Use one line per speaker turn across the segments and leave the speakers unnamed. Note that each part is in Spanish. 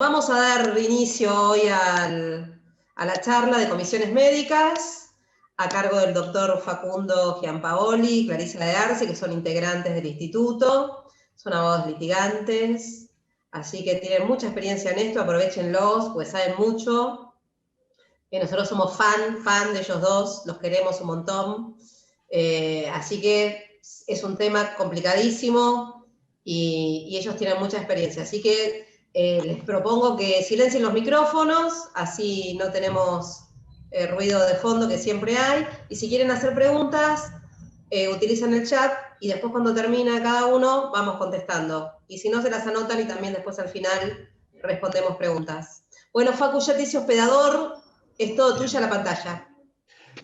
Vamos a dar inicio hoy a la charla de comisiones médicas a cargo del doctor Facundo Giampaoli y Clarisa de Arce, que son integrantes del instituto, son abogados litigantes, así que tienen mucha experiencia en esto, aprovéchenlos, pues saben mucho. Nosotros somos fan de ellos dos, los queremos un montón, así que es un tema complicadísimo y ellos tienen mucha experiencia, así que les propongo que silencien los micrófonos, así no tenemos ruido de fondo que siempre hay, y si quieren hacer preguntas, utilizan el chat, y después cuando termina cada uno, vamos contestando. Y si no, se las anotan y también después al final respondemos preguntas. Bueno, Facu, ya te hice hospedador, es todo tuya la pantalla.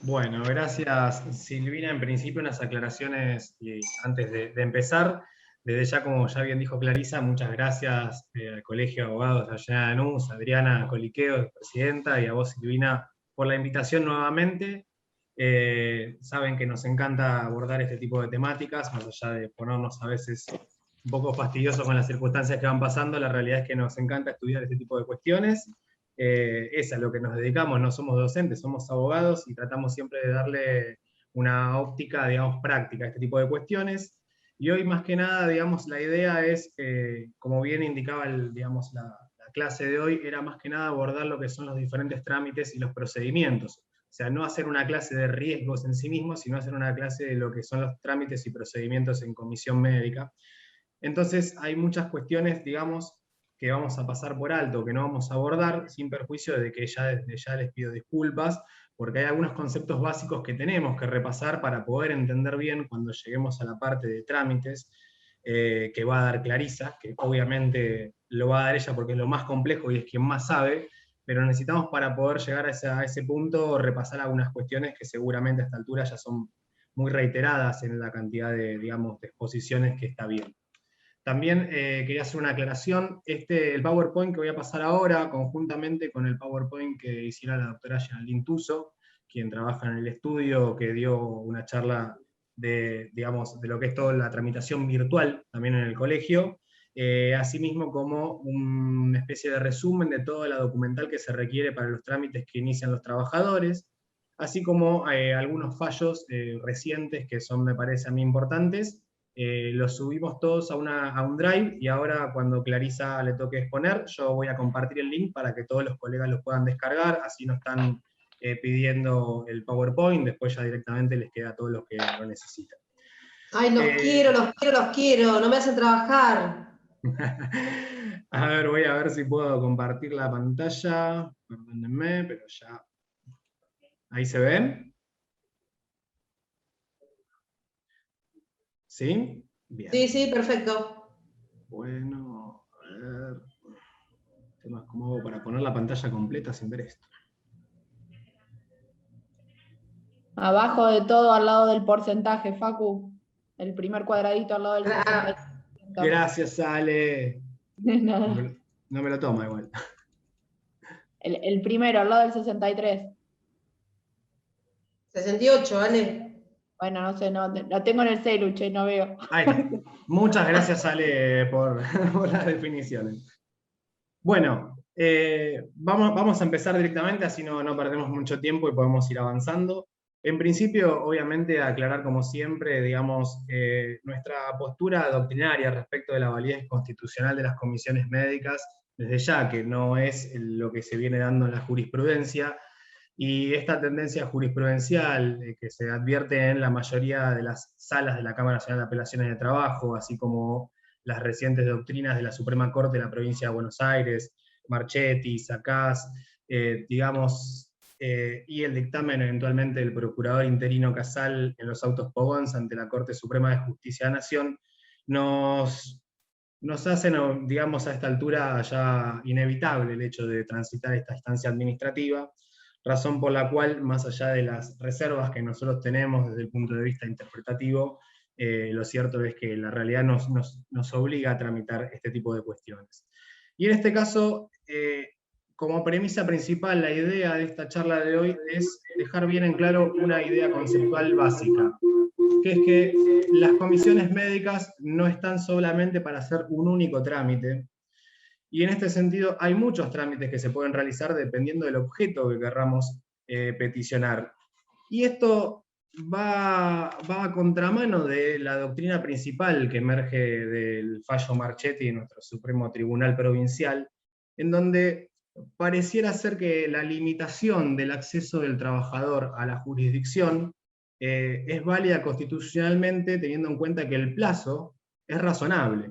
Bueno, gracias Silvina. En principio unas aclaraciones antes de empezar. Desde ya, como ya bien dijo Clarisa, muchas gracias al Colegio de Abogados de Avellaneda de Lanús, a Adriana Coliqueo, presidenta, y a vos, Silvina, por la invitación nuevamente. Saben que nos encanta abordar este tipo de temáticas, más allá de ponernos a veces un poco fastidiosos con las circunstancias que van pasando. La realidad es que nos encanta estudiar este tipo de cuestiones. Es a lo que nos dedicamos, no somos docentes, somos abogados y tratamos siempre de darle una óptica, digamos, práctica a este tipo de cuestiones. Y hoy, más que nada, digamos, la idea es, como bien indicaba digamos, la clase de hoy, era más que nada abordar lo que son los diferentes trámites y los procedimientos. O sea, no hacer una clase de riesgos en sí mismos, sino hacer una clase de lo que son los trámites y procedimientos en comisión médica. Entonces, hay muchas cuestiones, digamos, que vamos a pasar por alto, que no vamos a abordar, sin perjuicio de que ya desde ya les pido disculpas, porque hay algunos conceptos básicos que tenemos que repasar para poder entender bien cuando lleguemos a la parte de trámites, que va a dar Clarisa, que obviamente lo va a dar ella porque es lo más complejo y es quien más sabe, pero necesitamos, para poder llegar a ese punto, repasar algunas cuestiones que seguramente a esta altura ya son muy reiteradas en la cantidad de, digamos, de exposiciones que está bien. También quería hacer una aclaración. El PowerPoint que voy a pasar ahora, conjuntamente con el PowerPoint que hiciera la doctora Yanalyn Tuso, quien trabaja en el estudio, que dio una charla de, digamos, de lo que es toda la tramitación virtual también en el colegio, asimismo como una especie de resumen de toda la documental que se requiere para los trámites que inician los trabajadores, así como algunos fallos recientes que son, me parece a mí, importantes. Los subimos todos a un Drive, y ahora cuando Clarisa le toque exponer, yo voy a compartir el link para que todos los colegas los puedan descargar, así no están pidiendo el PowerPoint, después ya directamente les queda a todos los que lo necesitan.
Ay, los quiero, no me hacen trabajar.
A ver, voy a ver si puedo compartir la pantalla, perdónenme, pero ya... ¿Ahí se ven? ¿Sí? Bien.
Sí, perfecto.
Bueno, a ver... ¿Cómo hago para poner la pantalla completa sin ver esto?
Abajo de todo, al lado del porcentaje, Facu. El primer cuadradito al lado del 60%.
Gracias, Ale.
Nada.
No me lo toma igual.
El primero, al lado del 63.
68, Ale.
Bueno, no sé, no, lo tengo en el celu, che, no veo.
Ahí está. Muchas gracias, Ale, por las definiciones. Bueno, vamos a empezar directamente, así no perdemos mucho tiempo y podemos ir avanzando. En principio, obviamente, aclarar como siempre, digamos, nuestra postura doctrinaria respecto de la validez constitucional de las comisiones médicas, desde ya que no es lo que se viene dando en la jurisprudencia, y esta tendencia jurisprudencial que se advierte en la mayoría de las salas de la Cámara Nacional de Apelaciones de Trabajo, así como las recientes doctrinas de la Suprema Corte de la Provincia de Buenos Aires, Marchetti, Sacás, digamos, y el dictamen eventualmente del procurador interino Casal en los autos Pogons ante la Corte Suprema de Justicia de la Nación, nos hacen, digamos, a esta altura ya inevitable el hecho de transitar esta instancia administrativa, razón por la cual, más allá de las reservas que nosotros tenemos desde el punto de vista interpretativo, lo cierto es que la realidad nos obliga a tramitar este tipo de cuestiones. Y en este caso, como premisa principal, la idea de esta charla de hoy es dejar bien en claro una idea conceptual básica, que es que las comisiones médicas no están solamente para hacer un único trámite, Y en este sentido hay muchos trámites que se pueden realizar dependiendo del objeto que querramos peticionar. Y esto va a contramano de la doctrina principal que emerge del fallo Marchetti de nuestro Supremo Tribunal Provincial, en donde pareciera ser que la limitación del acceso del trabajador a la jurisdicción es válida constitucionalmente, teniendo en cuenta que el plazo es razonable.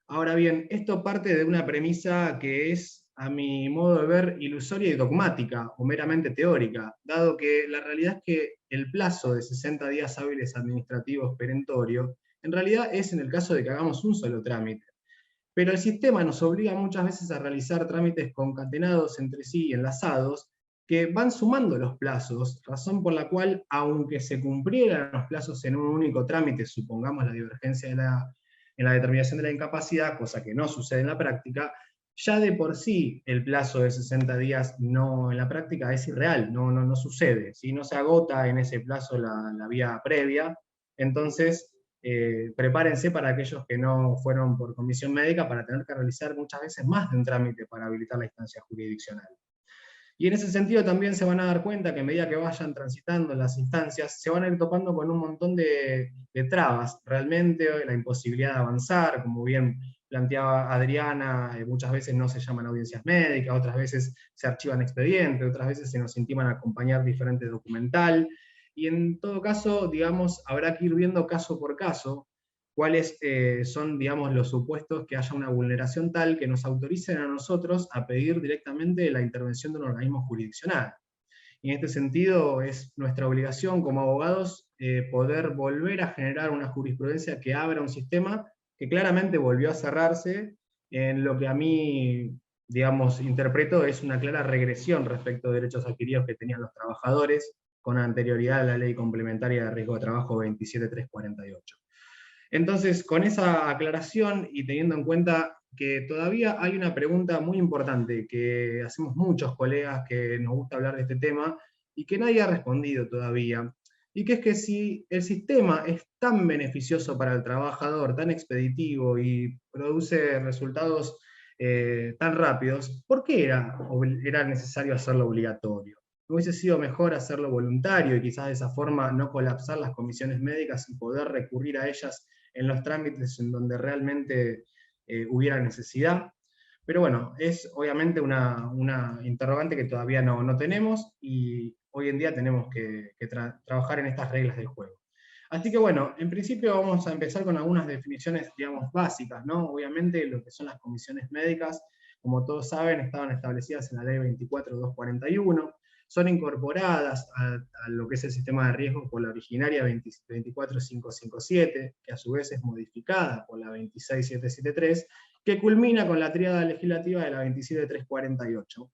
Ahora bien, esto parte de una premisa que es, a mi modo de ver, ilusoria y dogmática, o meramente teórica, dado que la realidad es que el plazo de 60 días hábiles administrativos perentorio, en realidad es en el caso de que hagamos un solo trámite. Pero el sistema nos obliga muchas veces a realizar trámites concatenados entre sí y enlazados, que van sumando los plazos, razón por la cual, aunque se cumplieran los plazos en un único trámite, supongamos la divergencia en la determinación de la incapacidad, cosa que no sucede en la práctica, ya de por sí el plazo de 60 días no, en la práctica es irreal, no sucede. Si no se agota en ese plazo la vía previa, entonces prepárense para aquellos que no fueron por comisión médica para tener que realizar muchas veces más de un trámite para habilitar la instancia jurisdiccional. Y en ese sentido también se van a dar cuenta que a medida que vayan transitando las instancias, se van a ir topando con un montón de trabas. Realmente la imposibilidad de avanzar, como bien planteaba Adriana, muchas veces no se llaman audiencias médicas, otras veces se archivan expedientes, otras veces se nos intiman a acompañar diferente documental, y en todo caso, digamos, habrá que ir viendo caso por caso cuáles son, digamos, los supuestos que haya una vulneración tal que nos autoricen a nosotros a pedir directamente la intervención de un organismo jurisdiccional. Y en este sentido es nuestra obligación como abogados poder volver a generar una jurisprudencia que abra un sistema que claramente volvió a cerrarse en lo que a mí, digamos, interpreto es una clara regresión respecto de derechos adquiridos que tenían los trabajadores con anterioridad a la Ley Complementaria de Riesgo de Trabajo 27348. Entonces, con esa aclaración y teniendo en cuenta que todavía hay una pregunta muy importante que hacemos muchos colegas que nos gusta hablar de este tema y que nadie ha respondido todavía, y que es que si el sistema es tan beneficioso para el trabajador, tan expeditivo y produce resultados tan rápidos, ¿por qué era necesario hacerlo obligatorio? ¿No hubiese sido mejor hacerlo voluntario y quizás de esa forma no colapsar las comisiones médicas y poder recurrir a ellas en los trámites en donde realmente hubiera necesidad? Pero bueno, es obviamente una interrogante que todavía no tenemos, y hoy en día tenemos que trabajar en estas reglas del juego. Así que bueno, en principio vamos a empezar con algunas definiciones, digamos, básicas, ¿no? Obviamente lo que son las comisiones médicas, como todos saben, estaban establecidas en la ley 24241, son incorporadas a lo que es el sistema de riesgo por la originaria 24557, que a su vez es modificada por la 26773, que culmina con la tríada legislativa de la 27348.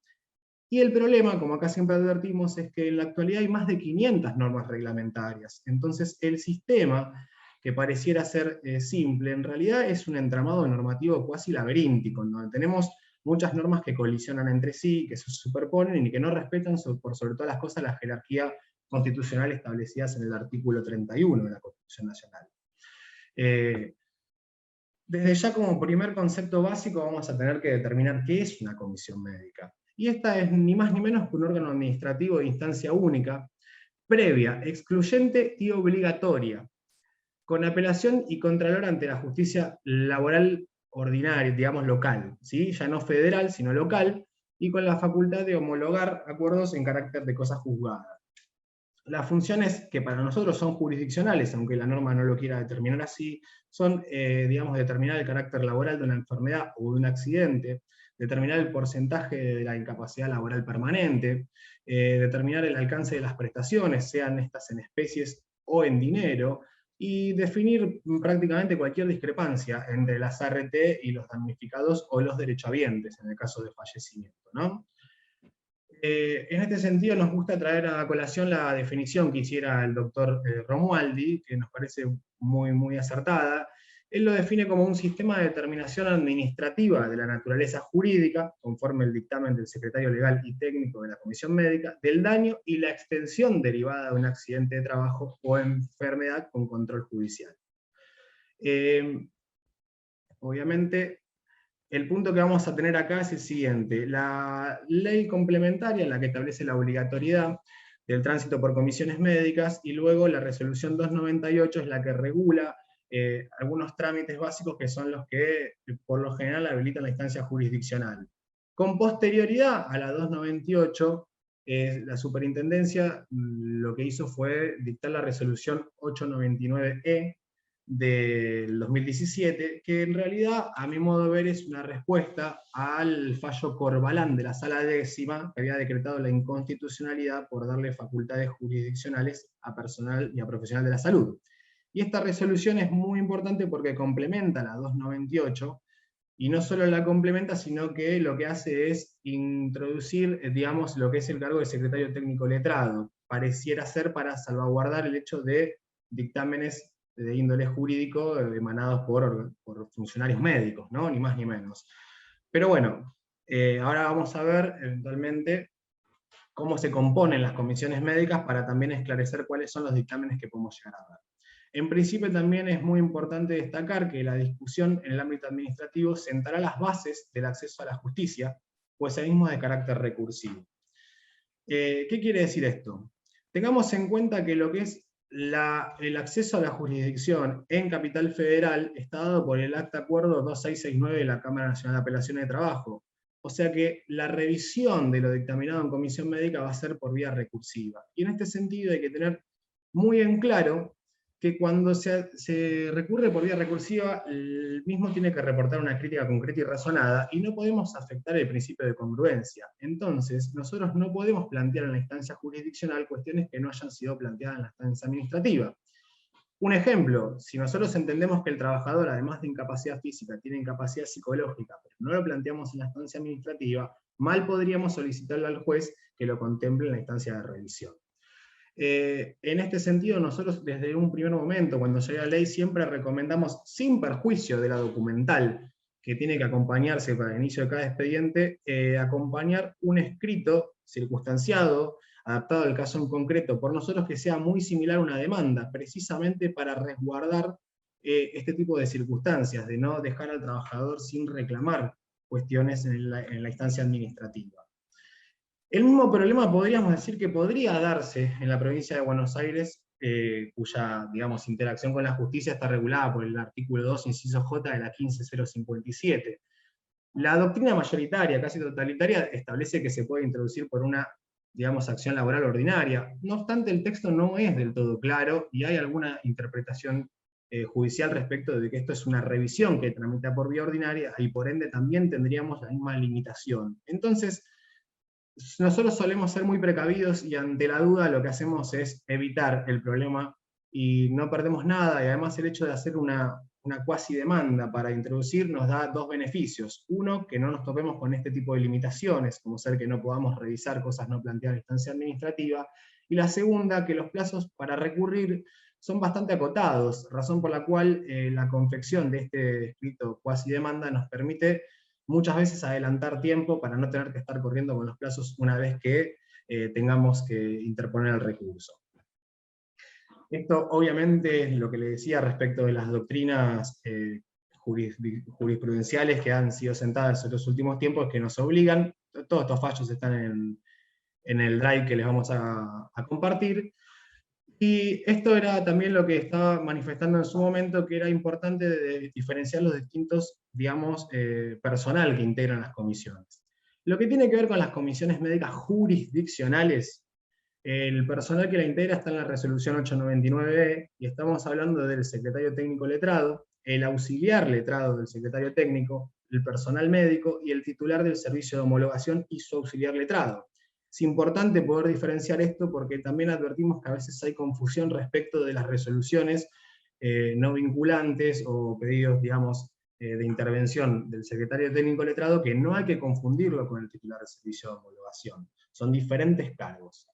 Y el problema, como acá siempre advertimos, es que en la actualidad hay más de 500 normas reglamentarias. Entonces el sistema, que pareciera ser simple, en realidad es un entramado normativo cuasi laberíntico, en donde tenemos muchas normas que colisionan entre sí, que se superponen y que no respetan por sobre todas las cosas la jerarquía constitucional establecidas en el artículo 31 de la Constitución Nacional. Desde ya como primer concepto básico vamos a tener que determinar qué es una comisión médica. Y esta es ni más ni menos que un órgano administrativo de instancia única, previa, excluyente y obligatoria, con apelación y contralor ante la justicia laboral ordinaria, digamos local, ¿sí? Ya no federal, sino local, y con la facultad de homologar acuerdos en carácter de cosa juzgada. Las funciones que para nosotros son jurisdiccionales, aunque la norma no lo quiera determinar así, son, digamos, determinar el carácter laboral de una enfermedad o de un accidente, determinar el porcentaje de la incapacidad laboral permanente, determinar el alcance de las prestaciones, sean estas en especies o en dinero, y definir prácticamente cualquier discrepancia entre las ART y los damnificados o los derechohabientes, en el caso de fallecimiento, ¿no? En este sentido nos gusta traer a colación la definición que hiciera el doctor Romualdi, que nos parece muy acertada. Él lo define como un sistema de determinación administrativa de la naturaleza jurídica, conforme el dictamen del secretario legal y técnico de la Comisión Médica, del daño y la extensión derivada de un accidente de trabajo o enfermedad con control judicial. Obviamente, el punto que vamos a tener acá es el siguiente. La ley complementaria en la que establece la obligatoriedad del tránsito por comisiones médicas, y luego la resolución 298 es la que regula algunos trámites básicos que son los que por lo general habilitan la instancia jurisdiccional. Con posterioridad a la 298, la superintendencia lo que hizo fue dictar la resolución 899E del 2017, que en realidad, a mi modo de ver, es una respuesta al fallo Corbalán de la Sala Décima, que había decretado la inconstitucionalidad por darle facultades jurisdiccionales a personal y a profesional de la salud. Y esta resolución es muy importante porque complementa la 298, y no solo la complementa, sino que lo que hace es introducir, digamos, lo que es el cargo de secretario técnico letrado. Pareciera ser para salvaguardar el hecho de dictámenes de índole jurídico emanados por funcionarios médicos, ¿no? Ni más ni menos. Pero bueno, ahora vamos a ver eventualmente cómo se componen las comisiones médicas para también esclarecer cuáles son los dictámenes que podemos llegar a dar. En principio también es muy importante destacar que la discusión en el ámbito administrativo sentará las bases del acceso a la justicia, pues el mismo es de carácter recursivo. ¿Qué quiere decir esto? Tengamos en cuenta que lo que es el acceso a la jurisdicción en Capital Federal está dado por el Acta Acuerdo 2669 de la Cámara Nacional de Apelaciones de Trabajo. O sea que la revisión de lo dictaminado en comisión médica va a ser por vía recursiva. Y en este sentido hay que tener muy en claro que cuando se recurre por vía recursiva, el mismo tiene que reportar una crítica concreta y razonada, y no podemos afectar el principio de congruencia. Entonces, nosotros no podemos plantear en la instancia jurisdiccional cuestiones que no hayan sido planteadas en la instancia administrativa. Un ejemplo, si nosotros entendemos que el trabajador, además de incapacidad física, tiene incapacidad psicológica, pero no lo planteamos en la instancia administrativa, mal podríamos solicitarle al juez que lo contemple en la instancia de revisión. En este sentido, nosotros desde un primer momento, cuando llega la ley, siempre recomendamos, sin perjuicio de la documental que tiene que acompañarse para el inicio de cada expediente, acompañar un escrito circunstanciado, adaptado al caso en concreto, por nosotros que sea muy similar a una demanda, precisamente para resguardar este tipo de circunstancias, de no dejar al trabajador sin reclamar cuestiones en la instancia administrativa. El mismo problema podríamos decir que podría darse en la provincia de Buenos Aires, cuya, digamos, interacción con la justicia está regulada por el artículo 2, inciso J de la 15057. La doctrina mayoritaria, casi totalitaria, establece que se puede introducir por una, digamos, acción laboral ordinaria. No obstante, el texto no es del todo claro, y hay alguna interpretación judicial respecto de que esto es una revisión que tramita por vía ordinaria, y por ende también tendríamos la misma limitación. Entonces, nosotros solemos ser muy precavidos, y ante la duda lo que hacemos es evitar el problema y no perdemos nada, y además el hecho de hacer una cuasi demanda para introducir nos da dos beneficios. Uno, que no nos topemos con este tipo de limitaciones, como ser que no podamos revisar cosas no planteadas en instancia administrativa, y la segunda, que los plazos para recurrir son bastante acotados, razón por la cual la confección de este escrito cuasi demanda nos permite muchas veces adelantar tiempo para no tener que estar corriendo con los plazos una vez que tengamos que interponer el recurso. Esto obviamente es lo que le decía respecto de las doctrinas jurisprudenciales que han sido sentadas en los últimos tiempos, que nos obligan, todos estos fallos están en el drive que les vamos a compartir. Y esto era también lo que estaba manifestando en su momento, que era importante diferenciar los distintos, digamos, personal que integran las comisiones. Lo que tiene que ver con las comisiones médicas jurisdiccionales, el personal que la integra está en la resolución 899, y estamos hablando del secretario técnico letrado, el auxiliar letrado del secretario técnico, el personal médico y el titular del servicio de homologación y su auxiliar letrado. Es importante poder diferenciar esto porque también advertimos que a veces hay confusión respecto de las resoluciones no vinculantes o pedidos, digamos, de intervención del secretario técnico letrado, que no hay que confundirlo con el titular del servicio de homologación. Son diferentes cargos.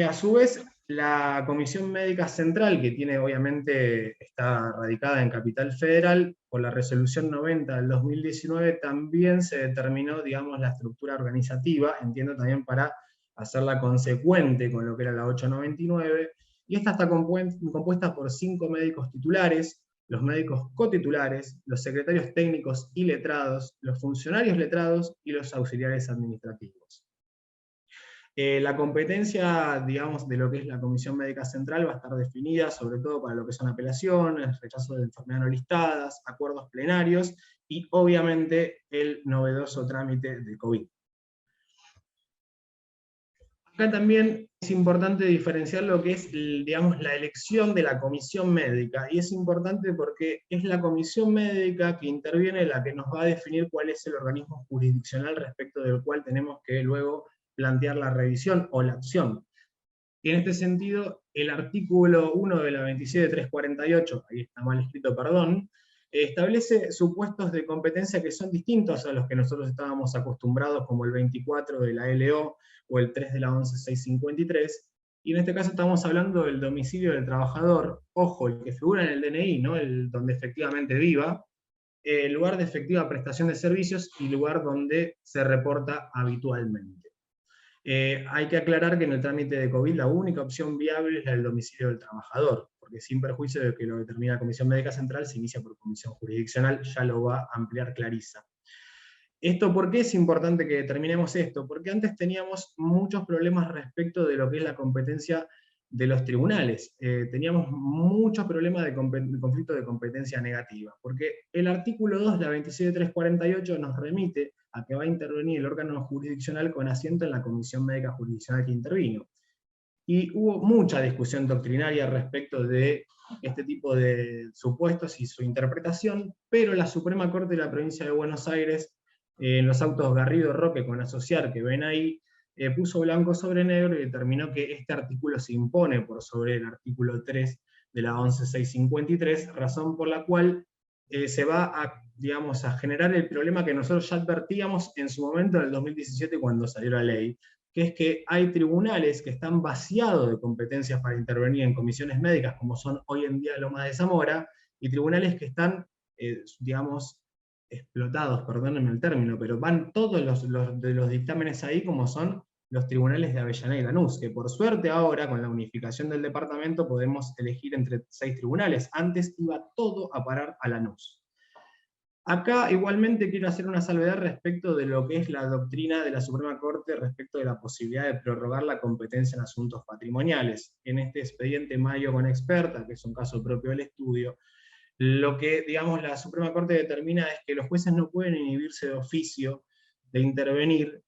A su vez, la Comisión Médica Central, que obviamente está radicada en Capital Federal, por la resolución 90 del 2019, también se determinó, digamos, la estructura organizativa, entiendo también para hacerla consecuente con lo que era la 899, y esta está compuesta por 5 médicos titulares, los médicos cotitulares, los secretarios técnicos y letrados, los funcionarios letrados y los auxiliares administrativos. La competencia, digamos, de lo que es la Comisión Médica Central va a estar definida sobre todo para lo que son apelaciones, rechazo de enfermedades no listadas, acuerdos plenarios y obviamente el novedoso trámite de COVID. Acá también es importante diferenciar lo que es, digamos, la elección de la comisión médica, y es importante porque es la comisión médica que interviene la que nos va a definir cuál es el organismo jurisdiccional respecto del cual tenemos que luego plantear la revisión o la acción. Y en este sentido, el artículo 1 de la 27348, ahí está mal escrito, perdón, establece supuestos de competencia que son distintos a los que nosotros estábamos acostumbrados, como el 24 de la LO o el 3 de la 11653, y en este caso estamos hablando del domicilio del trabajador, ojo, el que figura en el DNI, ¿no? El donde efectivamente viva, lugar de efectiva prestación de servicios y lugar donde se reporta habitualmente. Hay que aclarar que en el trámite de COVID la única opción viable es la del domicilio del trabajador, porque sin perjuicio de que lo determina la Comisión Médica Central, se inicia por comisión jurisdiccional, ya lo va a ampliar Clarisa. ¿Esto por qué es importante que determinemos esto? Porque antes teníamos muchos problemas respecto de lo que es la competencia de los tribunales. Teníamos muchos problemas de conflicto de competencia negativa, porque el artículo 2 de la 27348 nos remite a que va a intervenir el órgano jurisdiccional con asiento en la Comisión Médica Jurisdiccional que intervino. Y hubo mucha discusión doctrinaria respecto de este tipo de supuestos y su interpretación, pero la Suprema Corte de la Provincia de Buenos Aires, en los autos Garrido Roque con asociar que ven ahí, puso blanco sobre negro y determinó que este artículo se impone por sobre el artículo 3 de la 11653, razón por la cual se va a, digamos, a generar el problema que nosotros ya advertíamos en su momento, en el 2017, cuando salió la ley, que es que hay tribunales que están vaciados de competencias para intervenir en comisiones médicas, como son hoy en día Lomas de Zamora, y tribunales que están, digamos, explotados, perdónenme el término, pero van todos los dictámenes ahí, como son los tribunales de Avellaneda y Lanús, que por suerte ahora, con la unificación del departamento, podemos elegir entre 6 tribunales. Antes iba todo a parar a Lanús. Acá igualmente quiero hacer una salvedad respecto de lo que es la doctrina de la Suprema Corte respecto de la posibilidad de prorrogar la competencia en asuntos patrimoniales. En este expediente Mayo con experta, que es un caso propio del estudio, lo que, digamos, la Suprema Corte determina es que los jueces no pueden inhibirse de oficio de intervenir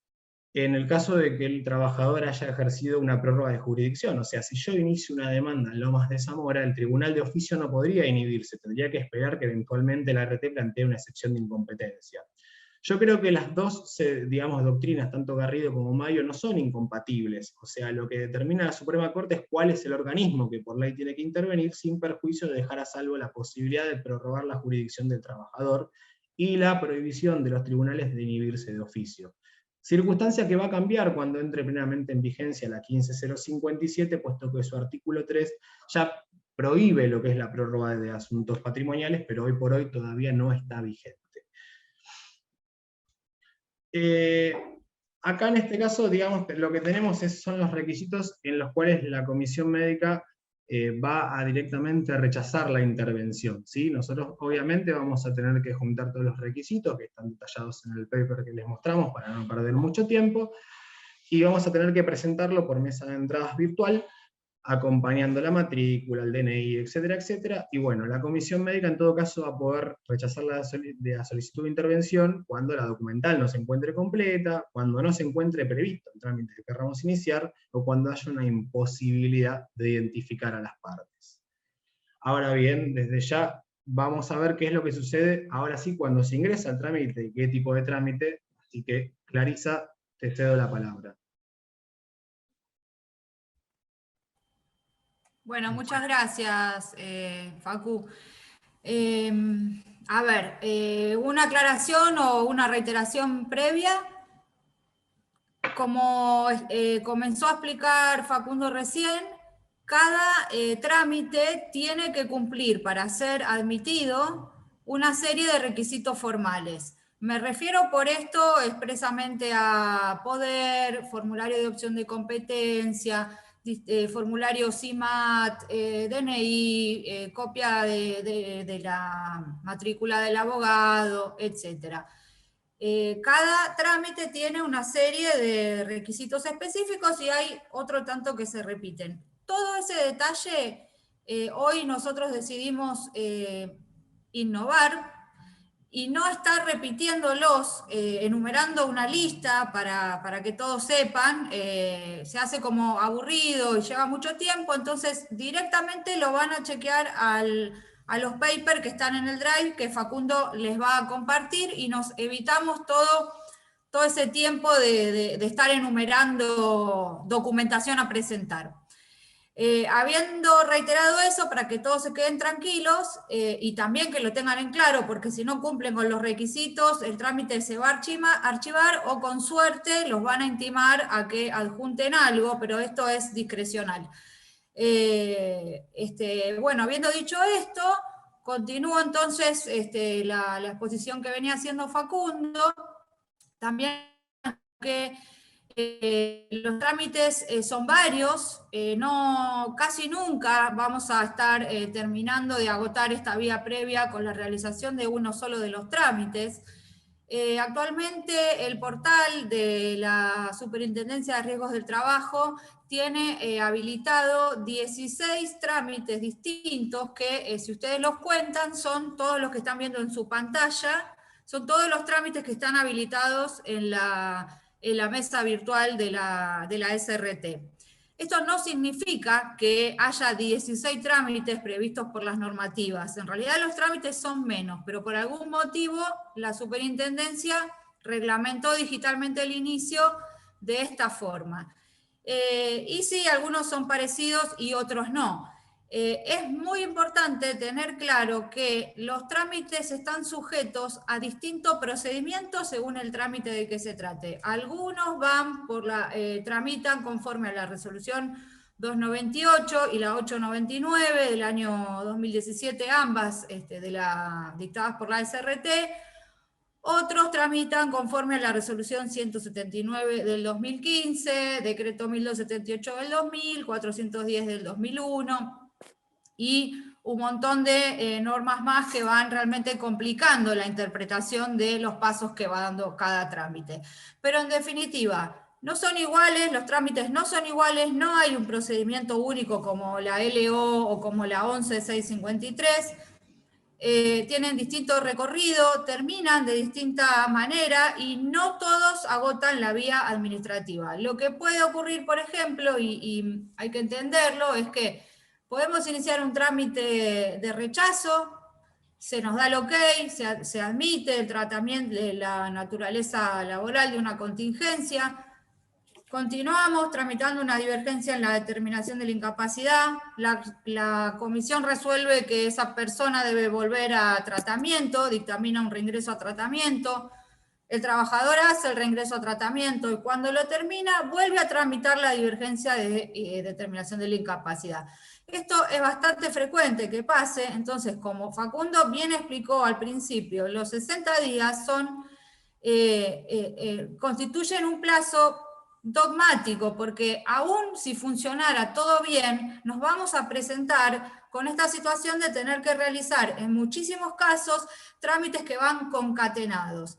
en el caso de que el trabajador haya ejercido una prórroga de jurisdicción. O sea, si yo inicio una demanda en Lomas de Zamora, el tribunal de oficio no podría inhibirse, tendría que esperar que eventualmente la RT plantee una excepción de incompetencia. Yo creo que las dos, digamos, doctrinas, tanto Garrido como Mayo, no son incompatibles. O sea, lo que determina la Suprema Corte es cuál es el organismo que por ley tiene que intervenir, sin perjuicio de dejar a salvo la posibilidad de prorrogar la jurisdicción del trabajador y la prohibición de los tribunales de inhibirse de oficio. Circunstancia que va a cambiar cuando entre plenamente en vigencia la 15057, puesto que su artículo 3 ya prohíbe lo que es la prórroga de asuntos patrimoniales, pero hoy por hoy todavía no está vigente. Acá en este caso, digamos, lo que tenemos son los requisitos en los cuales la comisión médica va a directamente rechazar la intervención, ¿sí? Nosotros obviamente vamos a tener que juntar todos los requisitos que están detallados en el paper que les mostramos para no perder mucho tiempo, y vamos a tener que presentarlo por mesa de entradas virtual, acompañando la matrícula, el DNI, etcétera, etcétera, y bueno, la comisión médica en todo caso va a poder rechazar la solicitud de intervención cuando la documental no se encuentre completa, cuando no se encuentre previsto el trámite que queramos iniciar, o cuando haya una imposibilidad de identificar a las partes. Ahora bien, desde ya vamos a ver qué es lo que sucede ahora sí cuando se ingresa al trámite y qué tipo de trámite, así que Clarisa, te cedo la palabra.
Bueno, muchas gracias, Facu. A ver, una aclaración o una reiteración previa. Como comenzó a explicar Facundo recién, cada trámite tiene que cumplir para ser admitido una serie de requisitos formales. Me refiero por esto expresamente a poder, formulario de opción de competencia, formulario CIMAT, DNI, copia de la matrícula del abogado, etc. Cada trámite tiene una serie de requisitos específicos y hay otro tanto que se repiten. Todo ese detalle, hoy nosotros decidimos innovar y no estar repitiéndolos, enumerando una lista para que todos sepan, se hace como aburrido y lleva mucho tiempo, entonces directamente lo van a chequear a los papers que están en el Drive, que Facundo les va a compartir, y nos evitamos todo ese tiempo de estar enumerando documentación a presentar. Habiendo reiterado eso, para que todos se queden tranquilos y también que lo tengan en claro, porque si no cumplen con los requisitos, el trámite se va a archivar o con suerte los van a intimar a que adjunten algo, pero esto es discrecional. Bueno, habiendo dicho esto, continúo entonces la exposición que venía haciendo Facundo. También que los trámites son varios, casi nunca vamos a estar terminando de agotar esta vía previa con la realización de uno solo de los trámites. Actualmente el portal de la Superintendencia de Riesgos del Trabajo tiene habilitado 16 trámites distintos que, si ustedes los cuentan, son todos los que están viendo en su pantalla, son todos los trámites que están habilitados en la mesa virtual de la SRT. Esto no significa que haya 16 trámites previstos por las normativas. En realidad los trámites son menos, pero por algún motivo la superintendencia reglamentó digitalmente el inicio de esta forma. Y sí, algunos son parecidos y otros no. Es muy importante tener claro que los trámites están sujetos a distintos procedimientos según el trámite de que se trate. Algunos tramitan conforme a la resolución 298 y la 899 del año 2017, ambas dictadas por la SRT. Otros tramitan conforme a la resolución 179 del 2015, decreto 1278 del 2000, 410 del 2001, y un montón de normas más que van realmente complicando la interpretación de los pasos que va dando cada trámite. Pero en definitiva, no son iguales, los trámites no son iguales, no hay un procedimiento único como la LO o como la 11653, tienen distinto recorrido, terminan de distinta manera y no todos agotan la vía administrativa. Lo que puede ocurrir, por ejemplo, y hay que entenderlo, es que podemos iniciar un trámite de rechazo, se nos da el ok, se admite el tratamiento de la naturaleza laboral de una contingencia, continuamos tramitando una divergencia en la determinación de la incapacidad, la comisión resuelve que esa persona debe volver a tratamiento, dictamina un reingreso a tratamiento, el trabajador hace el reingreso a tratamiento y cuando lo termina vuelve a tramitar la divergencia de determinación de la incapacidad. Esto es bastante frecuente que pase, entonces como Facundo bien explicó al principio, los 60 días constituyen un plazo dogmático, porque aún si funcionara todo bien, nos vamos a presentar con esta situación de tener que realizar en muchísimos casos trámites que van concatenados.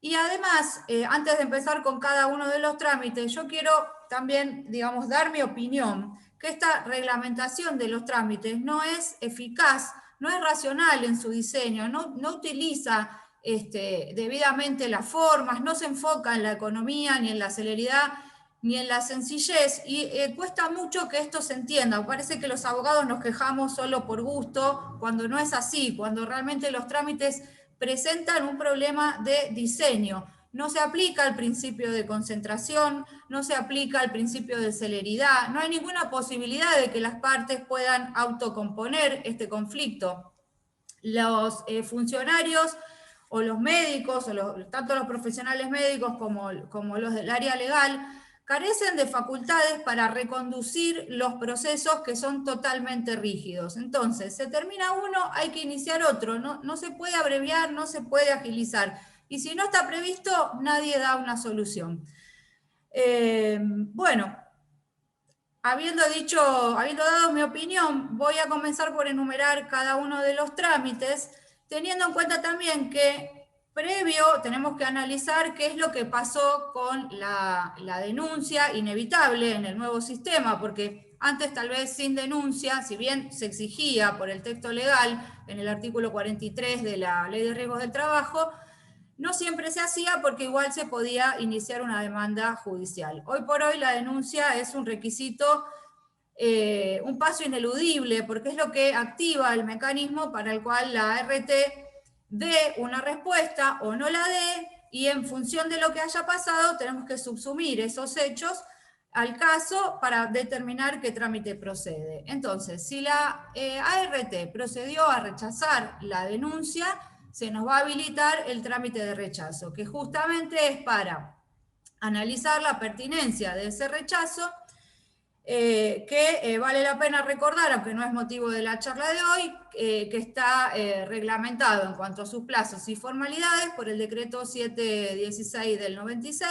Y además, antes de empezar con cada uno de los trámites, yo quiero también, digamos, dar mi opinión, que esta reglamentación de los trámites no es eficaz, no es racional en su diseño, no utiliza debidamente las formas, no se enfoca en la economía, ni en la celeridad, ni en la sencillez, y cuesta mucho que esto se entienda. Parece que los abogados nos quejamos solo por gusto, cuando no es así, cuando realmente los trámites presentan un problema de diseño. No se aplica el principio de concentración, no se aplica el principio de celeridad, no hay ninguna posibilidad de que las partes puedan autocomponer este conflicto. Los funcionarios o los médicos, tanto los profesionales médicos como los del área legal, carecen de facultades para reconducir los procesos que son totalmente rígidos. Entonces, se termina uno, hay que iniciar otro, no se puede abreviar, no se puede agilizar. Y si no está previsto, nadie da una solución. Bueno, habiendo dado mi opinión, voy a comenzar por enumerar cada uno de los trámites, teniendo en cuenta también que previo tenemos que analizar qué es lo que pasó con la denuncia inevitable en el nuevo sistema, porque antes tal vez sin denuncia, si bien se exigía por el texto legal en el artículo 43 de la Ley de Riesgos del Trabajo, no siempre se hacía porque igual se podía iniciar una demanda judicial. Hoy por hoy la denuncia es un requisito, un paso ineludible, porque es lo que activa el mecanismo para el cual la ART dé una respuesta o no la dé, y en función de lo que haya pasado tenemos que subsumir esos hechos al caso para determinar qué trámite procede. Entonces, si la ART procedió a rechazar la denuncia, se nos va a habilitar el trámite de rechazo, que justamente es para analizar la pertinencia de ese rechazo, que vale la pena recordar, aunque no es motivo de la charla de hoy, que está reglamentado en cuanto a sus plazos y formalidades por el decreto 716 del 96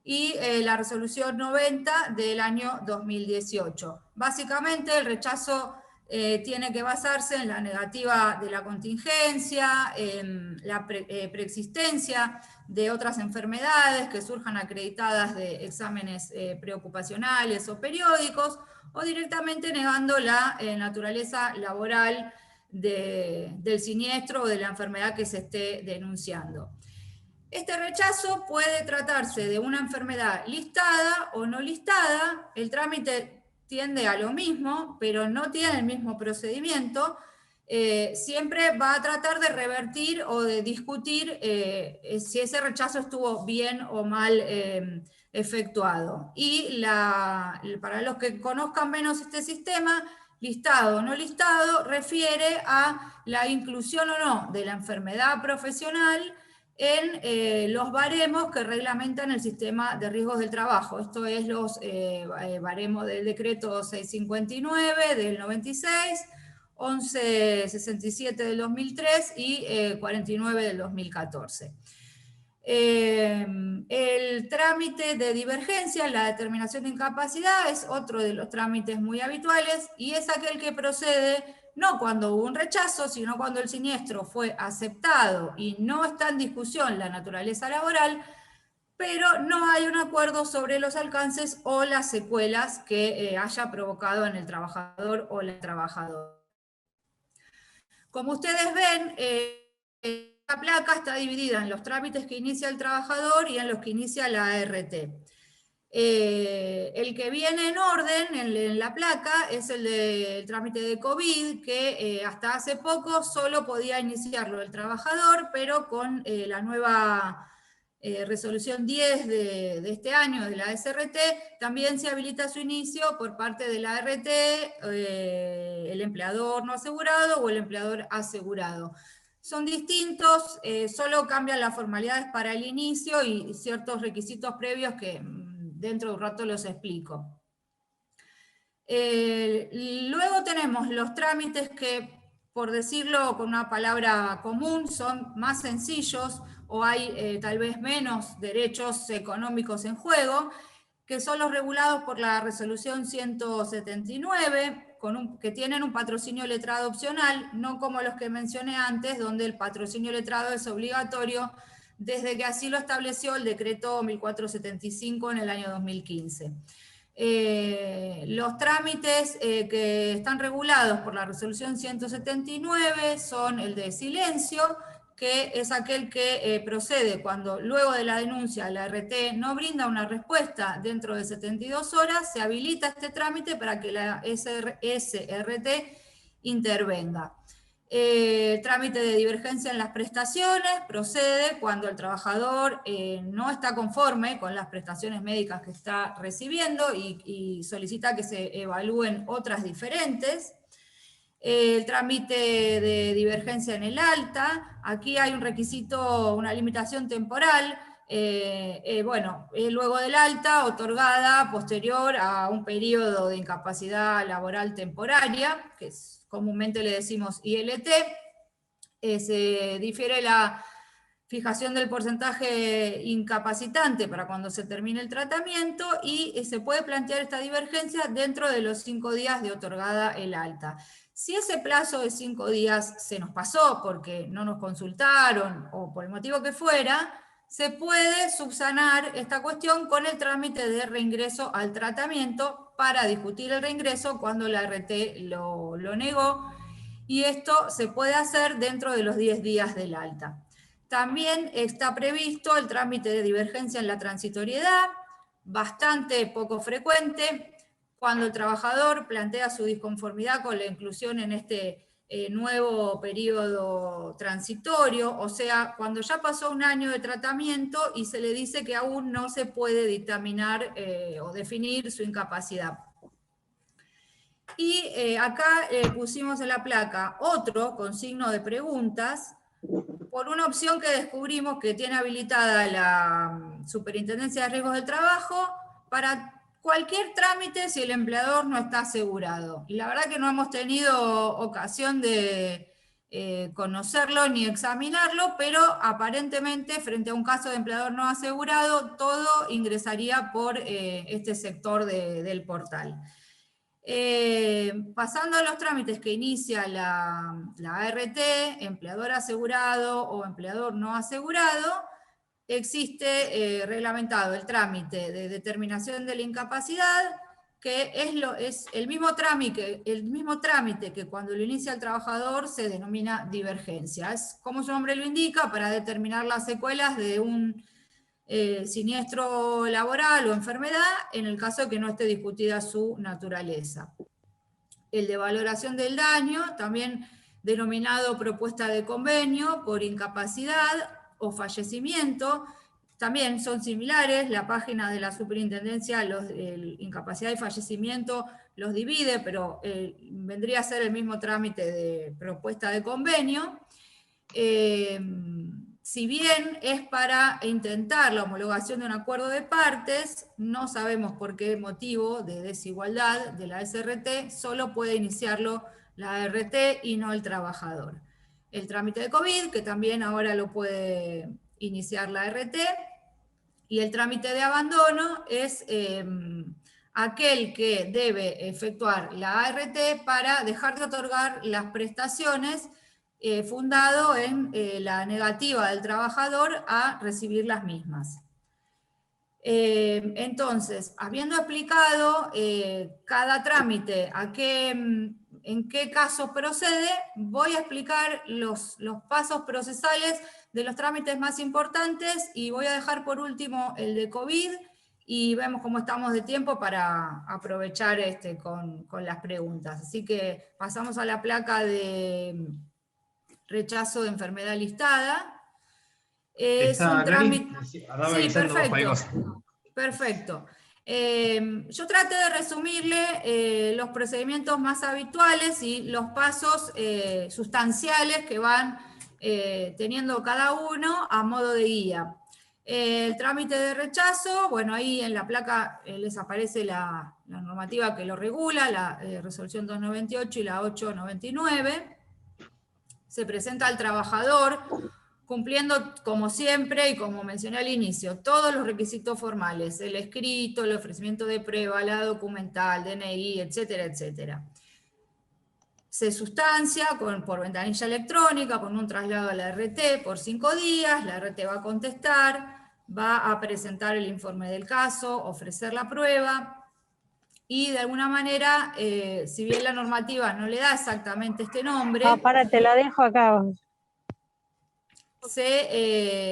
y la resolución 90 del año 2018. Básicamente el rechazo tiene que basarse en la negativa de la contingencia, en la preexistencia de otras enfermedades que surjan acreditadas de exámenes preocupacionales o periódicos, o directamente negando la naturaleza laboral del siniestro o de la enfermedad que se esté denunciando. Este rechazo puede tratarse de una enfermedad listada o no listada. El trámite tiende a lo mismo, pero no tiene el mismo procedimiento. Siempre va a tratar de revertir o de discutir si ese rechazo estuvo bien o mal efectuado. Y para los que conozcan menos este sistema, listado o no listado refiere a la inclusión o no de la enfermedad profesional en los baremos que reglamentan el sistema de riesgos del trabajo. Esto es los baremos del decreto 659 del 96, 1167 del 2003 y 49 del 2014. El trámite de divergencia, la determinación de incapacidad, es otro de los trámites muy habituales y es aquel que procede no cuando hubo un rechazo, sino cuando el siniestro fue aceptado y no está en discusión la naturaleza laboral, pero no hay un acuerdo sobre los alcances o las secuelas que haya provocado en el trabajador o la trabajadora. Como ustedes ven, la placa está dividida en los trámites que inicia el trabajador y en los que inicia la ART. El que viene en orden en la placa es el del trámite de COVID, que hasta hace poco solo podía iniciarlo el trabajador, pero con la nueva resolución 10 de este año de la SRT, también se habilita su inicio por parte de la ART, el empleador no asegurado o el empleador asegurado. Son distintos, solo cambian las formalidades para el inicio y ciertos requisitos previos que dentro de un rato los explico. Luego tenemos los trámites que, por decirlo con una palabra común, son más sencillos o hay tal vez menos derechos económicos en juego, que son los regulados por la resolución 179, que tienen un patrocinio letrado opcional, no como los que mencioné antes, donde el patrocinio letrado es obligatorio desde que así lo estableció el decreto 1475 en el año 2015. Los trámites que están regulados por la resolución 179 son el de silencio, que es aquel que procede cuando luego de la denuncia la ART no brinda una respuesta dentro de 72 horas, se habilita este trámite para que la SRT intervenga. El trámite de divergencia en las prestaciones procede cuando el trabajador no está conforme con las prestaciones médicas que está recibiendo y solicita que se evalúen otras diferentes. El trámite de divergencia en el alta, aquí hay un requisito, una limitación temporal, luego del alta, otorgada posterior a un periodo de incapacidad laboral temporaria, que comúnmente le decimos ILT, se difiere fijación del porcentaje incapacitante para cuando se termine el tratamiento, y se puede plantear esta divergencia dentro de los 5 días de otorgada el alta. Si ese plazo de 5 días se nos pasó porque no nos consultaron o por el motivo que fuera, se puede subsanar esta cuestión con el trámite de reingreso al tratamiento para discutir el reingreso cuando la RT lo negó, y esto se puede hacer dentro de los 10 días del alta. También está previsto el trámite de divergencia en la transitoriedad, bastante poco frecuente, cuando el trabajador plantea su disconformidad con la inclusión en este nuevo periodo transitorio, o sea, cuando ya pasó 1 año de tratamiento y se le dice que aún no se puede dictaminar o definir su incapacidad. Y acá pusimos en la placa otro con signo de preguntas, por una opción que descubrimos que tiene habilitada la Superintendencia de Riesgos del Trabajo para cualquier trámite si el empleador no está asegurado. Y la verdad que no hemos tenido ocasión de conocerlo ni examinarlo, pero aparentemente frente a un caso de empleador no asegurado, todo ingresaría por este sector del portal. Pasando a los trámites que inicia la ART, empleador asegurado o empleador no asegurado, existe reglamentado el trámite de determinación de la incapacidad, que es el mismo trámite que cuando lo inicia el trabajador se denomina divergencia. Es, como su nombre lo indica, para determinar las secuelas de un siniestro laboral o enfermedad, en el caso de que no esté discutida su naturaleza. El de valoración del daño, también denominado propuesta de convenio por incapacidad o fallecimiento, también son similares. La página de la superintendencia, incapacidad y fallecimiento los divide, pero vendría a ser el mismo trámite de propuesta de convenio. Si bien es para intentar la homologación de un acuerdo de partes, no sabemos por qué motivo de desigualdad de la SRT, solo puede iniciarlo la ART y no el trabajador. El trámite de COVID, que también ahora lo puede iniciar la ART, y el trámite de abandono es aquel que debe efectuar la ART para dejar de otorgar las prestaciones fundado en la negativa del trabajador a recibir las mismas. Entonces, habiendo explicado cada trámite en qué casos procede, voy a explicar los pasos procesales de los trámites más importantes y voy a dejar por último el de COVID y vemos cómo estamos de tiempo para aprovechar con las preguntas. Así que pasamos a la placa de rechazo de enfermedad listada. Es un trámite... Sí, perfecto. Perfecto. Yo traté de resumirle los procedimientos más habituales y los pasos sustanciales que van teniendo cada uno a modo de guía. El trámite de rechazo, bueno, ahí en la placa les aparece la normativa que lo regula, la resolución 298 y la 899. Se presenta al trabajador, cumpliendo como siempre y como mencioné al inicio, todos los requisitos formales, el escrito, el ofrecimiento de prueba, la documental, DNI, etcétera, etcétera. Se sustancia por ventanilla electrónica, con un traslado a la RT por 5 días, la RT va a contestar, va a presentar el informe del caso, ofrecer la prueba, y de alguna manera, si bien la normativa no le da exactamente este nombre...
te la dejo acá.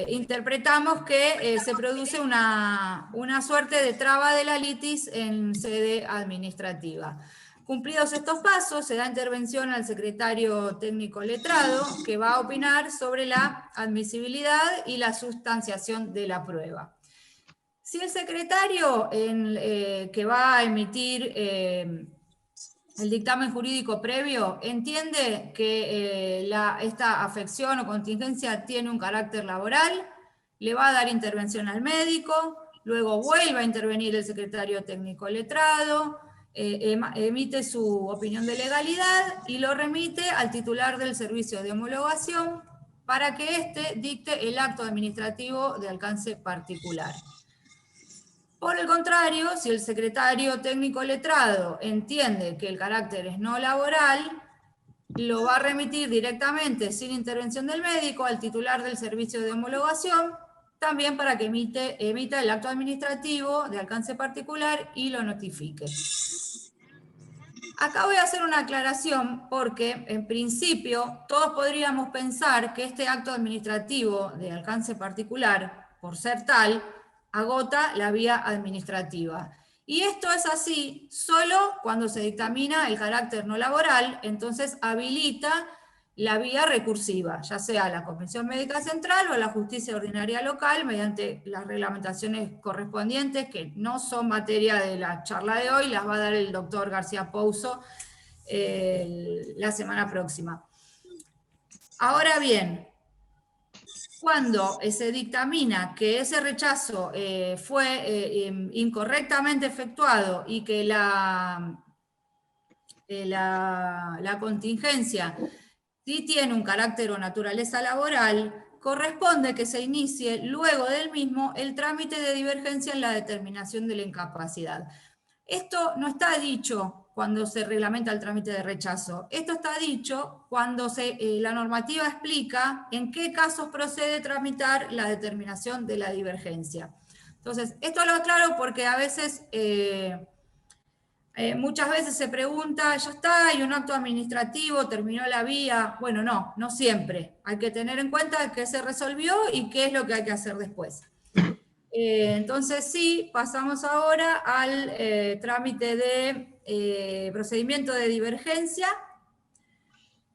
Interpretamos que se produce una suerte de traba de la litis en sede administrativa. Cumplidos estos pasos, se da intervención al secretario técnico letrado, que va a opinar sobre la admisibilidad y la sustanciación de la prueba. Si el secretario que va a emitir el dictamen jurídico previo entiende que esta afección o contingencia tiene un carácter laboral, le va a dar intervención al médico, luego vuelve a intervenir el secretario técnico letrado, emite su opinión de legalidad y lo remite al titular del servicio de homologación para que éste dicte el acto administrativo de alcance particular. Por el contrario, si el secretario técnico letrado entiende que el carácter es no laboral, lo va a remitir directamente, sin intervención del médico, al titular del servicio de homologación, también para que emita el acto administrativo de alcance particular y lo notifique. Acá voy a hacer una aclaración porque, en principio, todos podríamos pensar que este acto administrativo de alcance particular, por ser tal, agota la vía administrativa. Y esto es así solo cuando se dictamina el carácter no laboral, entonces habilita la vía recursiva, ya sea a la Comisión Médica Central o a la Justicia Ordinaria Local, mediante las reglamentaciones correspondientes, que no son materia de la charla de hoy, las va a dar el doctor García Pouso la semana próxima. Ahora bien, cuando se dictamina que ese rechazo fue incorrectamente efectuado y que la contingencia sí tiene un carácter o naturaleza laboral, corresponde que se inicie luego del mismo el trámite de divergencia en la determinación de la incapacidad. Esto no está dicho cuando se reglamenta el trámite de rechazo. Esto está dicho cuando la normativa explica en qué casos procede tramitar la determinación de la divergencia. Entonces, esto lo aclaro porque a veces, muchas veces se pregunta, ya está, hay un acto administrativo, terminó la vía. Bueno, no siempre. Hay que tener en cuenta qué se resolvió y qué es lo que hay que hacer después. Entonces sí, pasamos ahora al trámite de procedimiento de divergencia.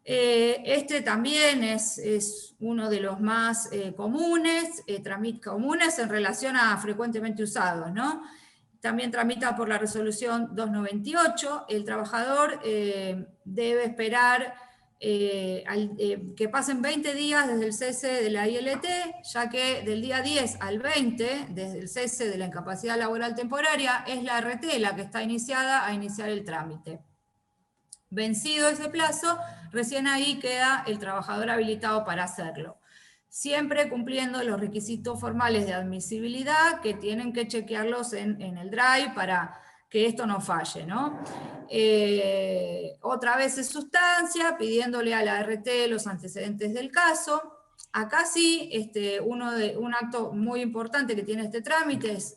Este también es uno de los más comunes en relación a frecuentemente usados, ¿no? También tramita por la resolución 298. El trabajador debe esperar que pasen 20 días desde el cese de la ILT, ya que del día 10 al 20, desde el cese de la incapacidad laboral temporaria, es la RT la que está iniciada a iniciar el trámite. Vencido ese plazo, recién ahí queda el trabajador habilitado para hacerlo, siempre cumpliendo los requisitos formales de admisibilidad que tienen que chequearlos en el Drive para que esto no falle, ¿no? Otra vez es sustancia, pidiéndole a la RT los antecedentes del caso. Acá sí, un acto muy importante que tiene este trámite es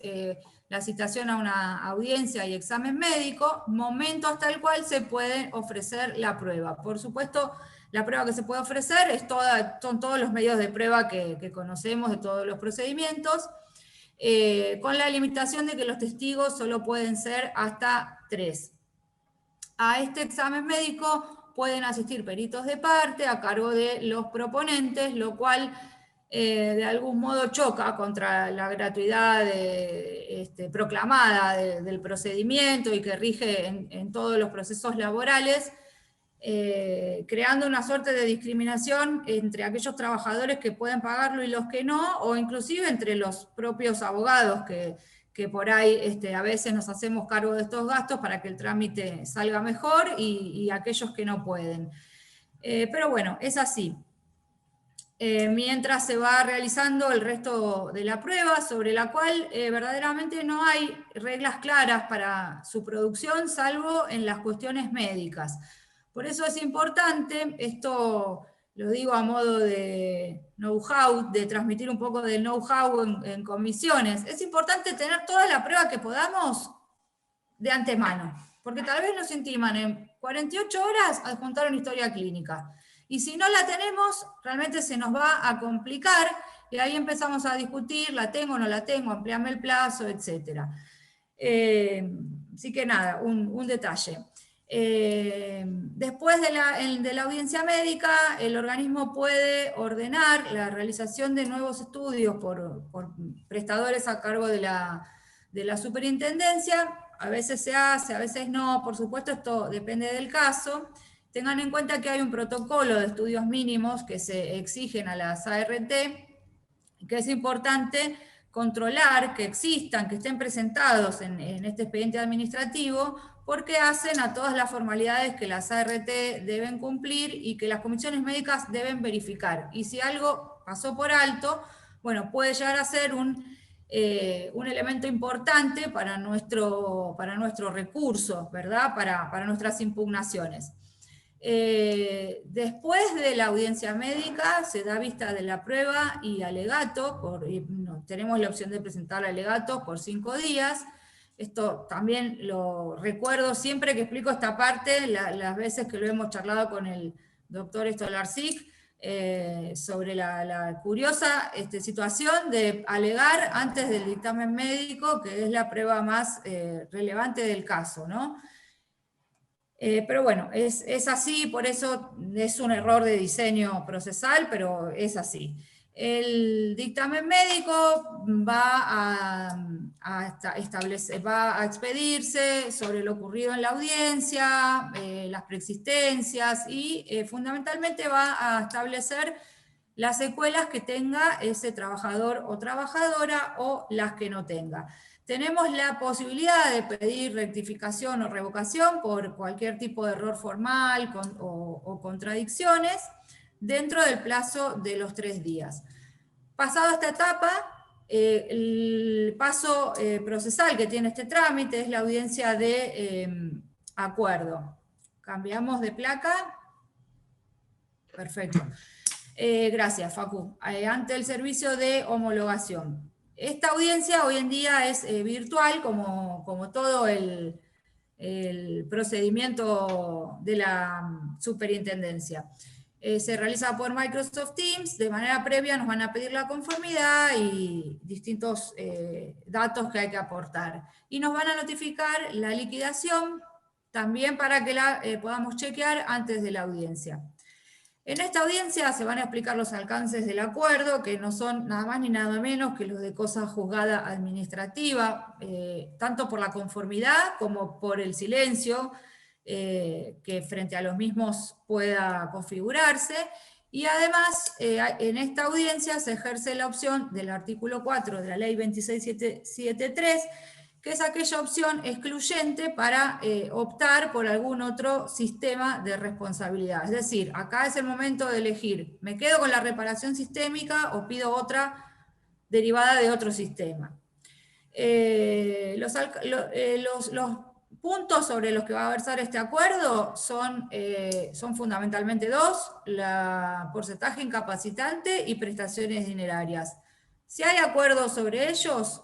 la citación a una audiencia y examen médico, momento hasta el cual se puede ofrecer la prueba. Por supuesto, la prueba que se puede ofrecer son todos los medios de prueba que conocemos de todos los procedimientos, con la limitación de que los testigos solo pueden ser hasta 3. A este examen médico pueden asistir peritos de parte a cargo de los proponentes, lo cual de algún modo choca contra la gratuidad proclamada del procedimiento y que rige en todos los procesos laborales, creando una suerte de discriminación entre aquellos trabajadores que pueden pagarlo y los que no, o inclusive entre los propios abogados que por ahí a veces nos hacemos cargo de estos gastos para que el trámite salga mejor y aquellos que no pueden. Pero bueno, es así. Mientras se va realizando el resto de la prueba, sobre la cual verdaderamente no hay reglas claras para su producción, salvo en las cuestiones médicas. Por eso es importante, esto lo digo a modo de know-how, de transmitir un poco del know-how en comisiones, es importante tener toda la prueba que podamos de antemano, porque tal vez nos intiman en 48 horas adjuntar una historia clínica. Y si no la tenemos, realmente se nos va a complicar, y ahí empezamos a discutir, la tengo, no la tengo, ampliame el plazo, etc. Así que nada, un detalle. Después de la audiencia médica, el organismo puede ordenar la realización de nuevos estudios por prestadores a cargo de la superintendencia. A veces se hace, a veces no, por supuesto esto depende del caso. Tengan en cuenta que hay un protocolo de estudios mínimos que se exigen a las ART, que es importante controlar que existan, que estén presentados en este expediente administrativo, porque hacen a todas las formalidades que las ART deben cumplir y que las comisiones médicas deben verificar. Y si algo pasó por alto, bueno, puede llegar a ser un elemento importante para nuestro recurso, ¿verdad? Para nuestras impugnaciones. Después de la audiencia médica se da vista de la prueba y alegato, tenemos la opción de presentar alegatos por 5 días. Esto también lo recuerdo siempre que explico esta parte, las veces que lo hemos charlado con el doctor Stolarczyk, sobre la curiosa situación de alegar antes del dictamen médico, que es la prueba más relevante del caso, ¿no? Pero bueno, es así, por eso es un error de diseño procesal, pero es así. El dictamen médico va a expedirse sobre lo ocurrido en la audiencia, las preexistencias y fundamentalmente va a establecer las secuelas que tenga ese trabajador o trabajadora o las que no tenga. Tenemos la posibilidad de pedir rectificación o revocación por cualquier tipo de error formal o contradicciones dentro del plazo de los 3 días. Pasado esta etapa, el paso procesal que tiene este trámite es la audiencia de acuerdo. ¿Cambiamos de placa? Perfecto. Gracias, Facu. Ante el servicio de homologación. Esta audiencia hoy en día es virtual, como todo el procedimiento de la superintendencia. Se realiza por Microsoft Teams, de manera previa nos van a pedir la conformidad y distintos datos que hay que aportar. Y nos van a notificar la liquidación también para que la podamos chequear antes de la audiencia. En esta audiencia se van a explicar los alcances del acuerdo, que no son nada más ni nada menos que los de cosa juzgada administrativa, tanto por la conformidad como por el silencio, que frente a los mismos pueda configurarse, y además en esta audiencia se ejerce la opción del artículo 4 de la ley 26773, que es aquella opción excluyente para optar por algún otro sistema de responsabilidad. Es decir, acá es el momento de elegir, ¿me quedo con la reparación sistémica o pido otra derivada de otro sistema? Los puntos sobre los que va a versar este acuerdo son fundamentalmente 2, la porcentaje incapacitante y prestaciones dinerarias. Si hay acuerdo sobre ellos,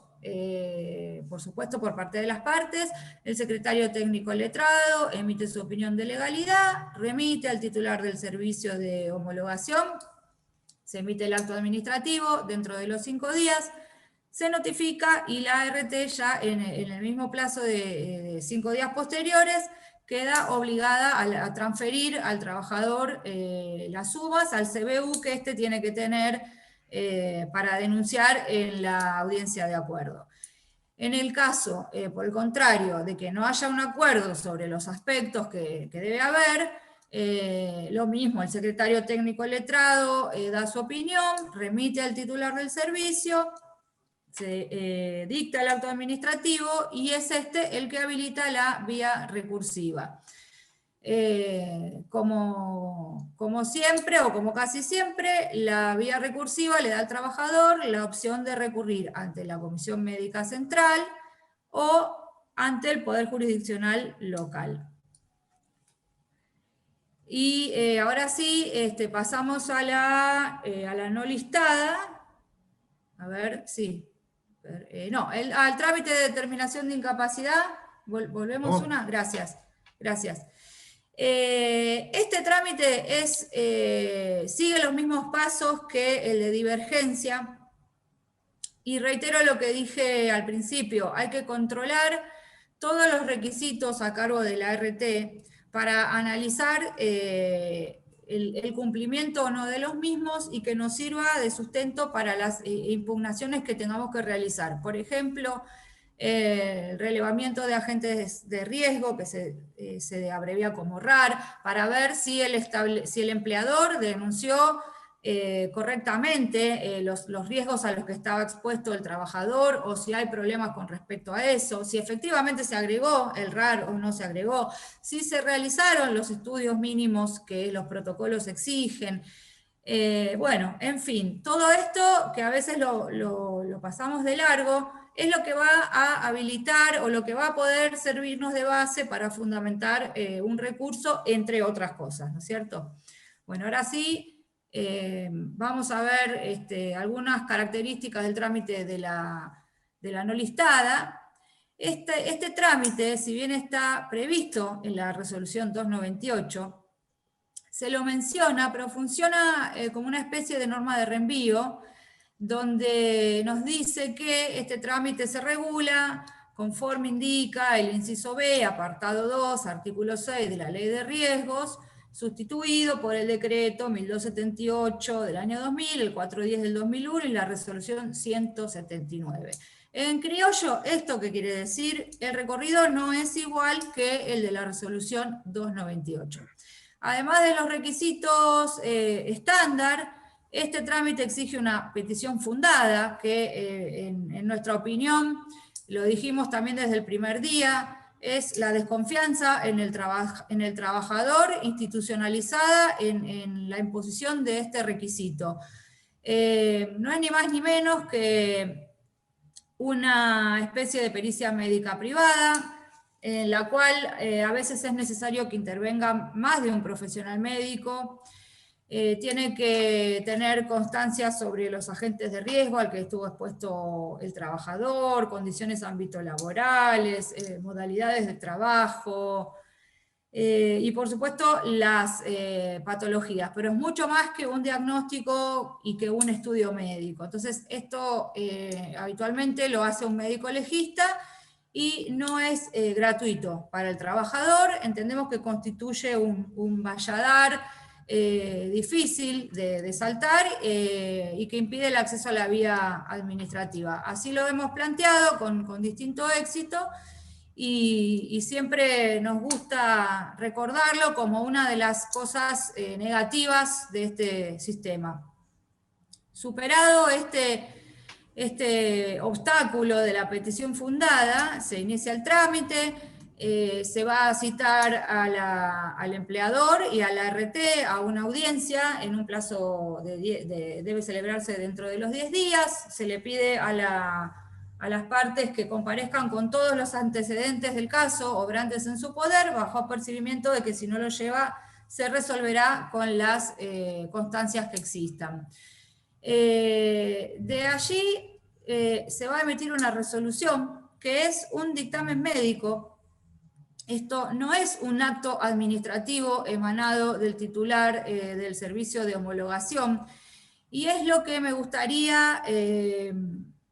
por supuesto por parte de las partes, el secretario técnico letrado emite su opinión de legalidad, remite al titular del servicio de homologación, se emite el acto administrativo dentro de los 5 días, se notifica y la ART ya en el mismo plazo de 5 días posteriores queda obligada a transferir al trabajador las sumas al CBU que éste tiene que tener para denunciar en la audiencia de acuerdo. En el caso, por el contrario, de que no haya un acuerdo sobre los aspectos que debe haber, lo mismo, el secretario técnico letrado da su opinión, remite al titular del servicio, se dicta el acto administrativo y es este el que habilita la vía recursiva. Como siempre o como casi siempre, la vía recursiva le da al trabajador la opción de recurrir ante la Comisión Médica Central o ante el Poder Jurisdiccional Local. Y ahora sí, pasamos a la no listada. A ver, sí. Al trámite de determinación de incapacidad. ¿Volvemos una? Gracias. Gracias. Este trámite sigue los mismos pasos que el de divergencia, y reitero lo que dije al principio, hay que controlar todos los requisitos a cargo de la ART para analizar el cumplimiento o no de los mismos y que nos sirva de sustento para las impugnaciones que tengamos que realizar. Por ejemplo, el relevamiento de agentes de riesgo, que se abrevia como RAR, para ver si el empleador denunció correctamente los riesgos a los que estaba expuesto el trabajador, o si hay problemas con respecto a eso, si efectivamente se agregó el RAR o no se agregó, si se realizaron los estudios mínimos que los protocolos exigen. Bueno, en fin, todo esto que a veces lo pasamos de largo, es lo que va a habilitar o lo que va a poder servirnos de base para fundamentar un recurso, entre otras cosas, ¿no es cierto? Bueno, ahora sí, vamos a ver algunas características del trámite de la no listada. Este trámite, si bien está previsto en la resolución 298, se lo menciona, pero funciona como una especie de norma de reenvío, donde nos dice que este trámite se regula conforme indica el inciso B, apartado 2, artículo 6 de la Ley de Riesgos, sustituido por el decreto 1278 del año 2000, el 410 del 2001 y la resolución 179. En criollo, ¿esto qué quiere decir? El recorrido no es igual que el de la resolución 298. Además de los requisitos estándar, este trámite exige una petición fundada, que en nuestra opinión, lo dijimos también desde el primer día, es la desconfianza en el trabajador institucionalizada en la imposición de este requisito. No es ni más ni menos que una especie de pericia médica privada, en la cual a veces es necesario que intervenga más de un profesional médico. Tiene que tener constancia sobre los agentes de riesgo al que estuvo expuesto el trabajador, condiciones ámbitos laborales, modalidades de trabajo, y por supuesto las patologías, pero es mucho más que un diagnóstico y que un estudio médico. Entonces esto habitualmente lo hace un médico legista y no es gratuito para el trabajador. Entendemos que constituye un valladar difícil de saltar y que impide el acceso a la vía administrativa. Así lo hemos planteado con distinto éxito, y siempre nos gusta recordarlo como una de las cosas negativas de este sistema. Superado este obstáculo de la petición fundada, se inicia el trámite, se va a citar al empleador y a la RT a una audiencia en un plazo debe celebrarse dentro de los 10 días, se le pide a las partes que comparezcan con todos los antecedentes del caso, obrantes en su poder, bajo apercibimiento de que si no lo lleva, se resolverá con las constancias que existan. De allí se va a emitir una resolución, que es un dictamen médico. Esto no es un acto administrativo emanado del titular del servicio de homologación, y es lo que me gustaría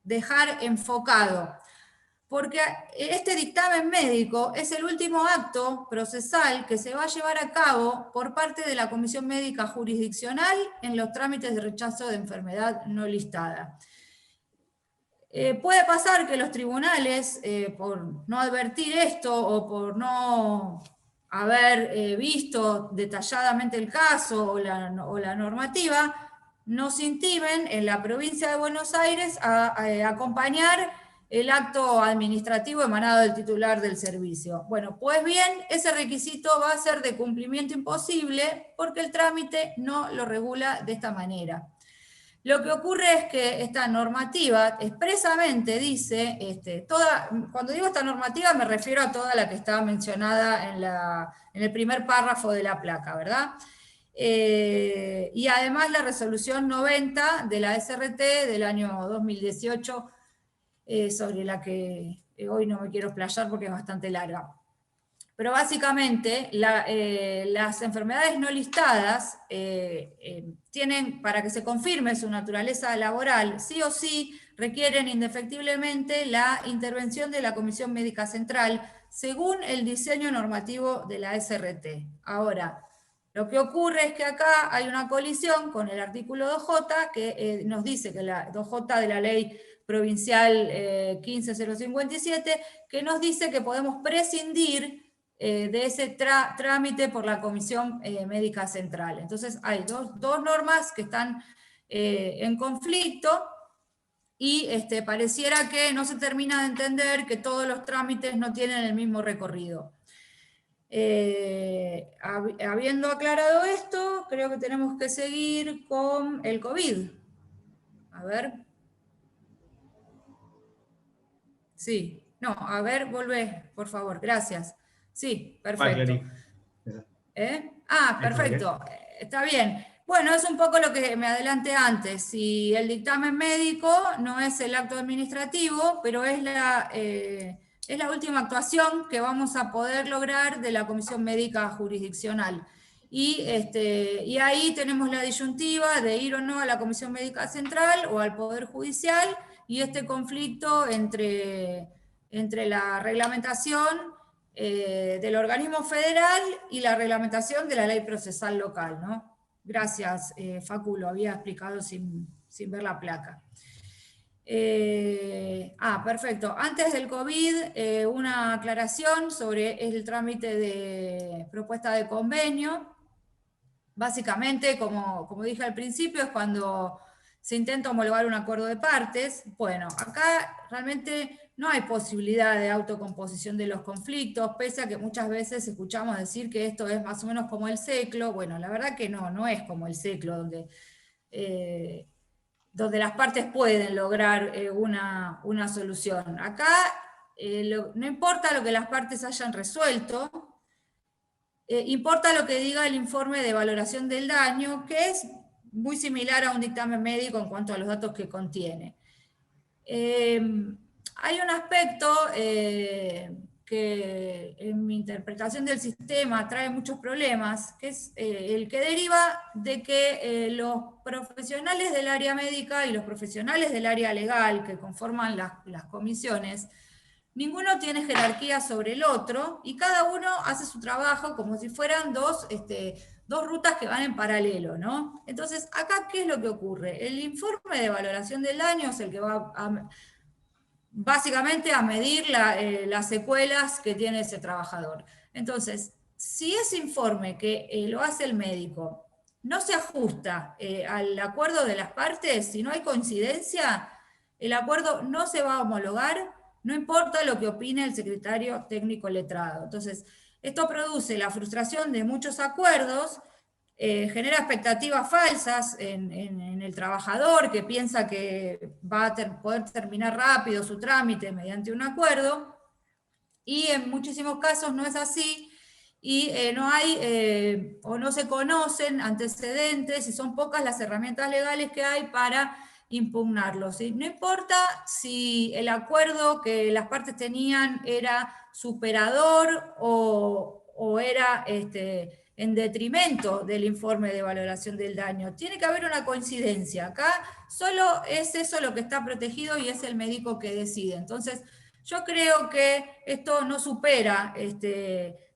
dejar enfocado, porque este dictamen médico es el último acto procesal que se va a llevar a cabo por parte de la Comisión Médica Jurisdiccional en los trámites de rechazo de enfermedad no listada. Puede pasar que los tribunales, por no advertir esto o por no haber visto detalladamente el caso o la normativa, nos intimen en la provincia de Buenos Aires a acompañar el acto administrativo emanado del titular del servicio. Bueno, pues bien, ese requisito va a ser de cumplimiento imposible porque el trámite no lo regula de esta manera. Lo que ocurre es que esta normativa expresamente dice, cuando digo esta normativa me refiero a toda la que estaba mencionada en el primer párrafo de la placa, ¿verdad? Y además la resolución 90 de la SRT del año 2018, sobre la que hoy no me quiero explayar porque es bastante larga. Pero básicamente las enfermedades no listadas tienen, para que se confirme su naturaleza laboral, sí o sí requieren indefectiblemente la intervención de la Comisión Médica Central según el diseño normativo de la SRT. Ahora, lo que ocurre es que acá hay una colisión con el artículo 2J que nos dice que la 2J de la ley provincial 15.057, que nos dice que podemos prescindir de ese trámite por la Comisión Médica Central. Entonces hay dos normas que están en conflicto y pareciera que no se termina de entender que todos los trámites no tienen el mismo recorrido. Habiendo aclarado esto, creo que tenemos que seguir con el COVID. A ver. Sí, no, a ver, volvé, por favor, gracias. Sí, perfecto. Perfecto, está bien. Bueno, es un poco lo que me adelanté antes. Si el dictamen médico no es el acto administrativo, pero es la última actuación que vamos a poder lograr de la Comisión Médica Jurisdiccional. Y ahí tenemos la disyuntiva de ir o no a la Comisión Médica Central o al Poder Judicial, y este conflicto entre la reglamentación del organismo federal y la reglamentación de la ley procesal local, ¿no? Gracias, Facu, lo había explicado sin ver la placa. Perfecto. Antes del COVID, una aclaración sobre el trámite de propuesta de convenio. Básicamente, como dije al principio, es cuando se intenta homologar un acuerdo de partes. Bueno, acá realmente no hay posibilidad de autocomposición de los conflictos, pese a que muchas veces escuchamos decir que esto es más o menos como el SECLO. Bueno, la verdad que no es como el SECLO, donde las partes pueden lograr una solución. Acá no importa lo que las partes hayan resuelto, importa lo que diga el informe de valoración del daño, que es muy similar a un dictamen médico en cuanto a los datos que contiene. Hay un aspecto que en mi interpretación del sistema trae muchos problemas, que es el que deriva de que los profesionales del área médica y los profesionales del área legal que conforman las comisiones, ninguno tiene jerarquía sobre el otro y cada uno hace su trabajo como si fueran dos rutas que van en paralelo, ¿no? Entonces, acá, ¿qué es lo que ocurre? El informe de valoración del daño es el que va básicamente a medir las secuelas que tiene ese trabajador. Entonces, si ese informe que lo hace el médico no se ajusta al acuerdo de las partes, si no hay coincidencia, el acuerdo no se va a homologar, no importa lo que opine el secretario técnico letrado. Entonces, esto produce la frustración de muchos acuerdos, genera expectativas falsas en el trabajador, que piensa que va a poder terminar rápido su trámite mediante un acuerdo, y en muchísimos casos no es así, y no hay o no se conocen antecedentes, y son pocas las herramientas legales que hay para impugnarlos. ¿Sí? No importa si el acuerdo que las partes tenían era superador o era en detrimento del informe de valoración del daño. Tiene que haber una coincidencia. Acá solo es eso lo que está protegido y es el médico que decide. Entonces, yo creo que esto no supera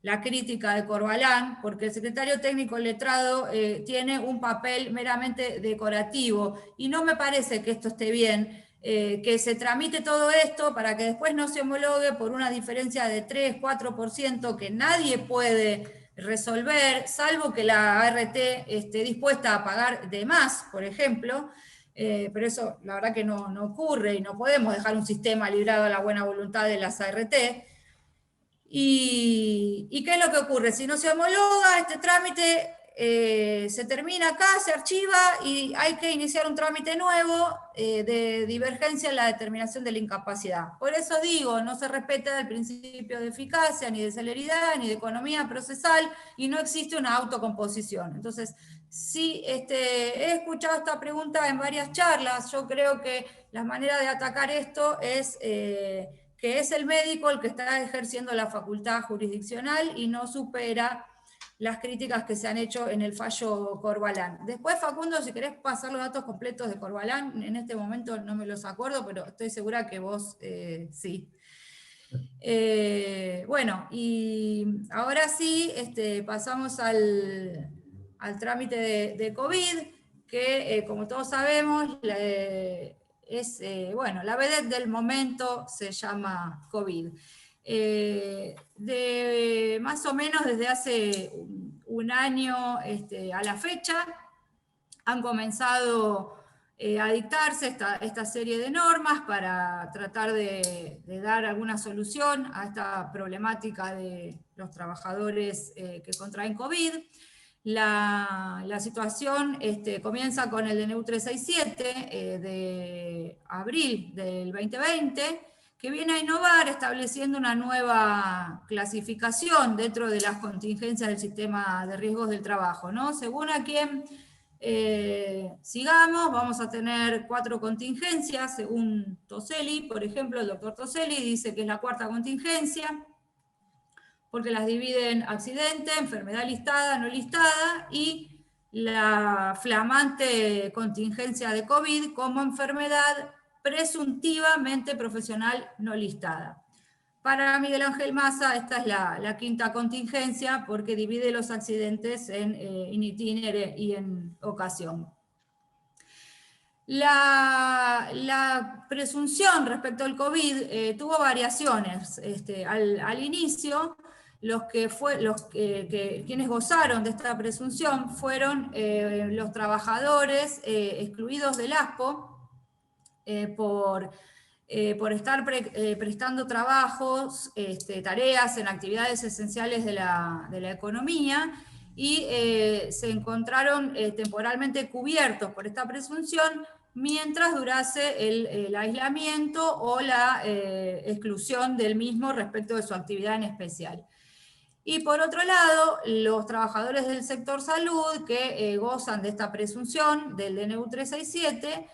la crítica de Corbalán, porque el secretario técnico letrado tiene un papel meramente decorativo, y no me parece que esto esté bien, que se tramite todo esto para que después no se homologue por una diferencia de 3-4% que nadie puede resolver, salvo que la ART esté dispuesta a pagar de más, por ejemplo. Pero eso la verdad que no ocurre, y no podemos dejar un sistema librado a la buena voluntad de las ART. ¿Y qué es lo que ocurre? Si no se homologa este trámite, se termina acá, se archiva y hay que iniciar un trámite nuevo de divergencia en la determinación de la incapacidad. Por eso digo, no se respeta el principio de eficacia, ni de celeridad, ni de economía procesal, y no existe una autocomposición. Entonces, sí, he escuchado esta pregunta en varias charlas. Yo creo que la manera de atacar esto es que es el médico el que está ejerciendo la facultad jurisdiccional y no supera las críticas que se han hecho en el fallo Corbalán. Después, Facundo, si querés pasar los datos completos de Corbalán, en este momento no me los acuerdo, pero estoy segura que vos sí. Bueno, y ahora sí, pasamos al trámite de COVID, que como todos sabemos, la vedette del momento se llama COVID. de más o menos desde hace un año a la fecha, han comenzado a dictarse esta serie de normas para tratar de dar alguna solución a esta problemática de los trabajadores que contraen COVID. La situación comienza con el DNU 367 de abril del 2020, que viene a innovar estableciendo una nueva clasificación dentro de las contingencias del sistema de riesgos del trabajo, ¿no? Según a quien sigamos, vamos a tener 4 contingencias, según Toselli, por ejemplo, el doctor Toselli dice que es la 4ª contingencia, porque las divide en accidente, enfermedad listada, no listada, y la flamante contingencia de COVID como enfermedad presuntivamente profesional no listada. Para Miguel Ángel Maza, esta es la 5ª contingencia, porque divide los accidentes en in itinere y en ocasión. La presunción respecto al COVID tuvo variaciones. Al inicio, quienes gozaron de esta presunción fueron los trabajadores excluidos del ASPO por estar prestando trabajos, tareas en actividades esenciales de la economía, y se encontraron temporalmente cubiertos por esta presunción mientras durase el aislamiento o la exclusión del mismo respecto de su actividad en especial. Y por otro lado, los trabajadores del sector salud que gozan de esta presunción del DNU 367,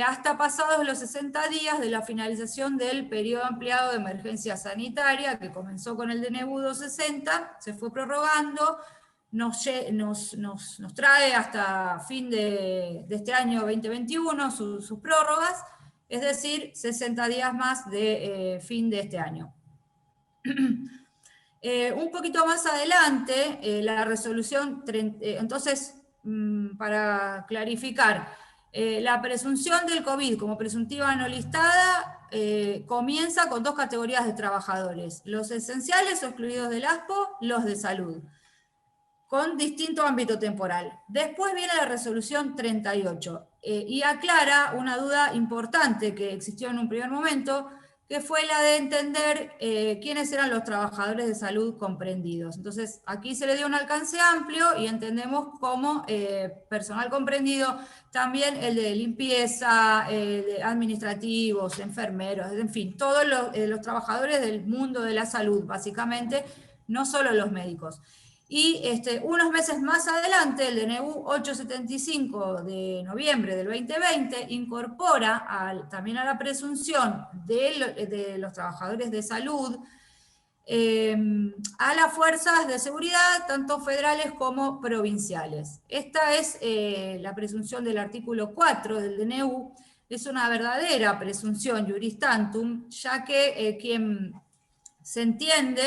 hasta pasados los 60 días de la finalización del periodo ampliado de emergencia sanitaria, que comenzó con el DNU 260, se fue prorrogando, nos trae hasta fin de este año 2021 sus prórrogas, es decir, 60 días más de fin de este año. Un poquito más adelante, la resolución, entonces, para clarificar, la presunción del COVID como presuntiva no listada comienza con 2 categorías de trabajadores, los esenciales o excluidos del ASPO, los de salud, con distinto ámbito temporal. Después viene la resolución 38 y aclara una duda importante que existió en un primer momento, que fue la de entender quiénes eran los trabajadores de salud comprendidos. Entonces, aquí se le dio un alcance amplio y entendemos como personal comprendido también el de limpieza, de administrativos, enfermeros, en fin, todos los trabajadores del mundo de la salud, básicamente, no solo los médicos. Y unos meses más adelante, el DNU 875 de noviembre del 2020 incorpora también a la presunción de los trabajadores de salud a las fuerzas de seguridad, tanto federales como provinciales. Esta es la presunción del artículo 4 del DNU, es una verdadera presunción juris tantum, ya que quien se entiende,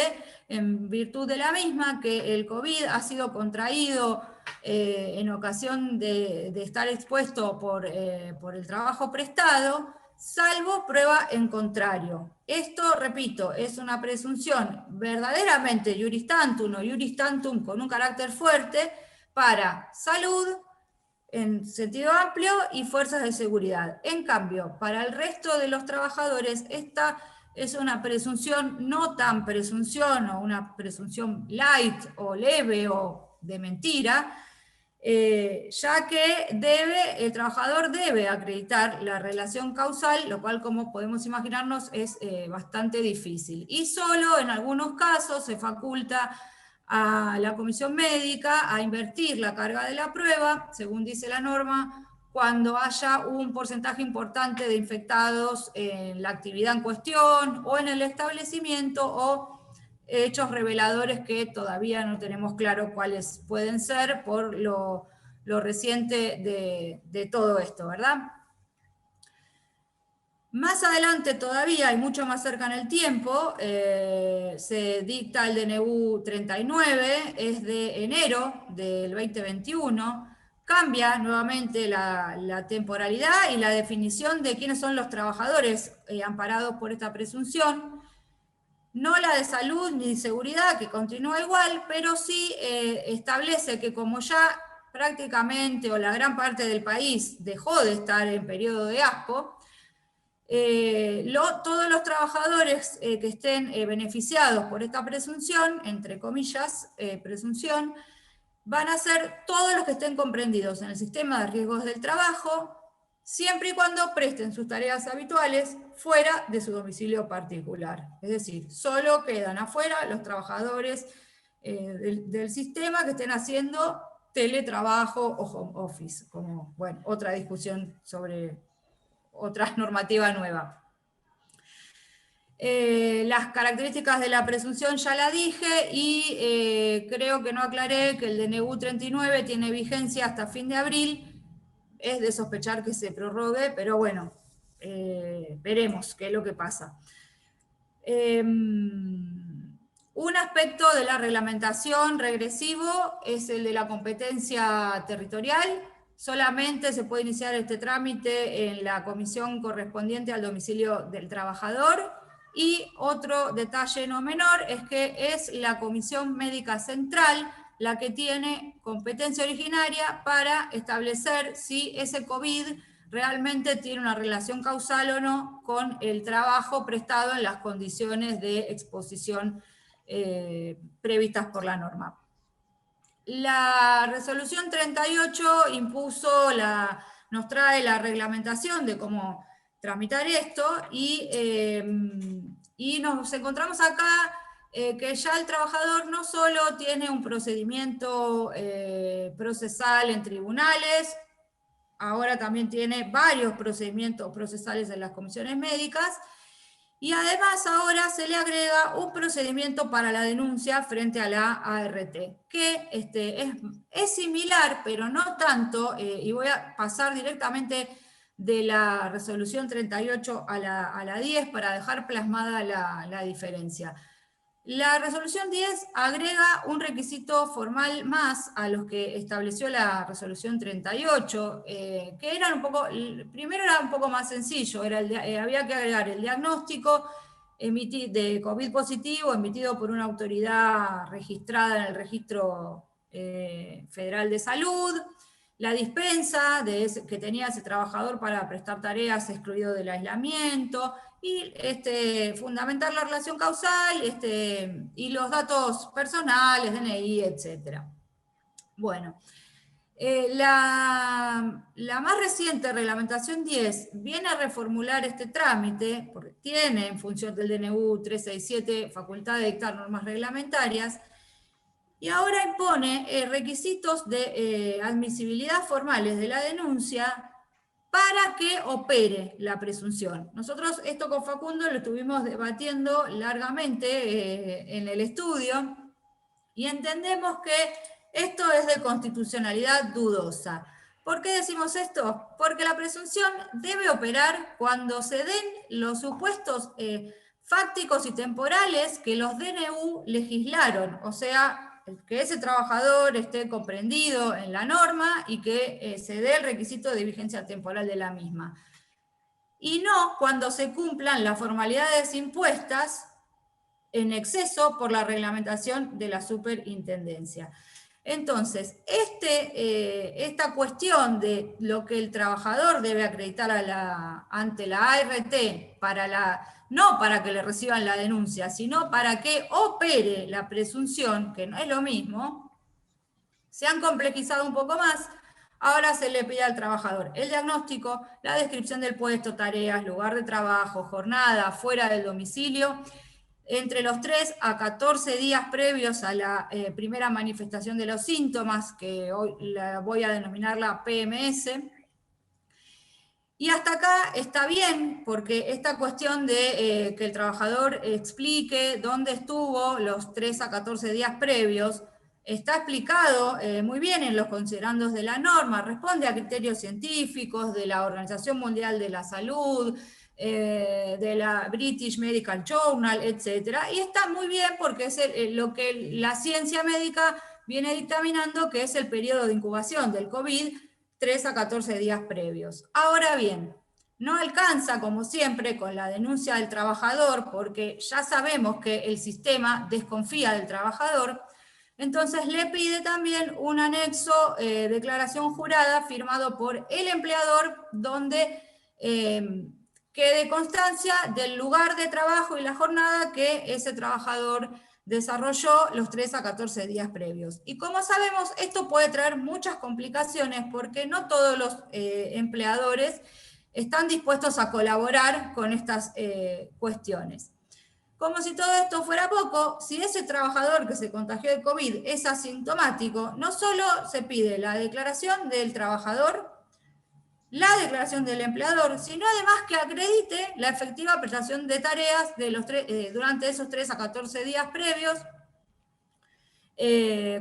en virtud de la misma, que el COVID ha sido contraído en ocasión de estar expuesto por el trabajo prestado, salvo prueba en contrario. Esto, repito, es una presunción verdaderamente juris tantum o juris tantum con un carácter fuerte para salud, en sentido amplio, y fuerzas de seguridad. En cambio, para el resto de los trabajadores, esta es una presunción no tan presunción, o una presunción light o leve o de mentira, ya que el trabajador debe acreditar la relación causal, lo cual, como podemos imaginarnos, es bastante difícil. Y solo en algunos casos se faculta a la comisión médica a invertir la carga de la prueba, según dice la norma, cuando haya un porcentaje importante de infectados en la actividad en cuestión o en el establecimiento, o hechos reveladores que todavía no tenemos claro cuáles pueden ser por lo reciente de todo esto, ¿verdad? Más adelante todavía, y mucho más cerca en el tiempo, se dicta el DNU 39, es de enero del 2021, cambia nuevamente la temporalidad y la definición de quiénes son los trabajadores amparados por esta presunción. no la de salud ni seguridad, que continúa igual, pero sí establece que como ya prácticamente o la gran parte del país dejó de estar en periodo de ASPO, todos los trabajadores que estén beneficiados por esta presunción, entre comillas, presunción, van a ser todos los que estén comprendidos en el sistema de riesgos del trabajo, siempre y cuando presten sus tareas habituales fuera de su domicilio particular. Es decir, solo quedan afuera los trabajadores del sistema que estén haciendo teletrabajo o home office, como, bueno, otra discusión sobre otra normativa nueva. Las características de la presunción ya la dije y creo que no aclaré que el DNU 39 tiene vigencia hasta fin de abril. Es de sospechar que se prorrogue, pero bueno, veremos qué es lo que pasa. Un aspecto de la reglamentación regresivo es el de la competencia territorial. Solamente se puede iniciar este trámite en la comisión correspondiente al domicilio del trabajador. Y otro detalle no menor es que es la Comisión Médica Central la que tiene competencia originaria para establecer si ese COVID realmente tiene una relación causal o no con el trabajo prestado en las condiciones de exposición previstas por la norma. La resolución 38 nos trae la reglamentación de cómo tramitar esto y nos encontramos acá que ya el trabajador no solo tiene un procedimiento procesal en tribunales, ahora también tiene varios procedimientos procesales en las comisiones médicas, y además ahora se le agrega un procedimiento para la denuncia frente a la ART, que es similar, pero no tanto, y voy a pasar directamente de la resolución 38 a la 10 para dejar plasmada la diferencia. La resolución 10 agrega un requisito formal más a los que estableció la resolución 38, que eran un poco, primero era un poco más sencillo, había que agregar el diagnóstico de COVID positivo emitido por una autoridad registrada en el Registro Federal de Salud, la dispensa que tenía ese trabajador para prestar tareas excluido del aislamiento, y fundamentar la relación causal y los datos personales, DNI, etc. Bueno, la más reciente reglamentación 10 viene a reformular este trámite, porque tiene en función del DNU 367 facultad de dictar normas reglamentarias, y ahora impone requisitos de admisibilidad formales de la denuncia para que opere la presunción. Nosotros esto con Facundo lo estuvimos debatiendo largamente en el estudio y entendemos que esto es de constitucionalidad dudosa. ¿Por qué decimos esto? Porque la presunción debe operar cuando se den los supuestos fácticos y temporales que los DNU legislaron, o sea, que ese trabajador esté comprendido en la norma y que se dé el requisito de vigencia temporal de la misma. Y no cuando se cumplan las formalidades impuestas en exceso por la reglamentación de la superintendencia. Entonces, esta cuestión de lo que el trabajador debe acreditar ante la ART no para que le reciban la denuncia, sino para que opere la presunción, que no es lo mismo, se han complejizado un poco más. Ahora se le pide al trabajador el diagnóstico, la descripción del puesto, tareas, lugar de trabajo, jornada, fuera del domicilio, entre los 3 a 14 días previos a la primera manifestación de los síntomas, que hoy voy a denominar la PMS. Y hasta acá está bien, porque esta cuestión de que el trabajador explique dónde estuvo los 3 a 14 días previos, está explicado muy bien en los considerandos de la norma, responde a criterios científicos de la Organización Mundial de la Salud, de la British Medical Journal, etc. Y está muy bien porque es lo que la ciencia médica viene dictaminando, que es el periodo de incubación del COVID, 3 a 14 días previos. Ahora bien, No alcanza, como siempre, con la denuncia del trabajador, porque ya sabemos que el sistema desconfía del trabajador. Entonces le pide también un anexo, declaración jurada, firmado por el empleador, donde quede constancia del lugar de trabajo y la jornada que ese trabajador desarrolló los 3 a 14 días previos. Y como sabemos, esto puede traer muchas complicaciones porque no todos los empleadores están dispuestos a colaborar con estas cuestiones. Como si todo esto fuera poco, si ese trabajador que se contagió de COVID es asintomático, no solo se pide la declaración del trabajador, la declaración del empleador, sino además que acredite la efectiva prestación de tareas durante esos 3 a 14 días previos,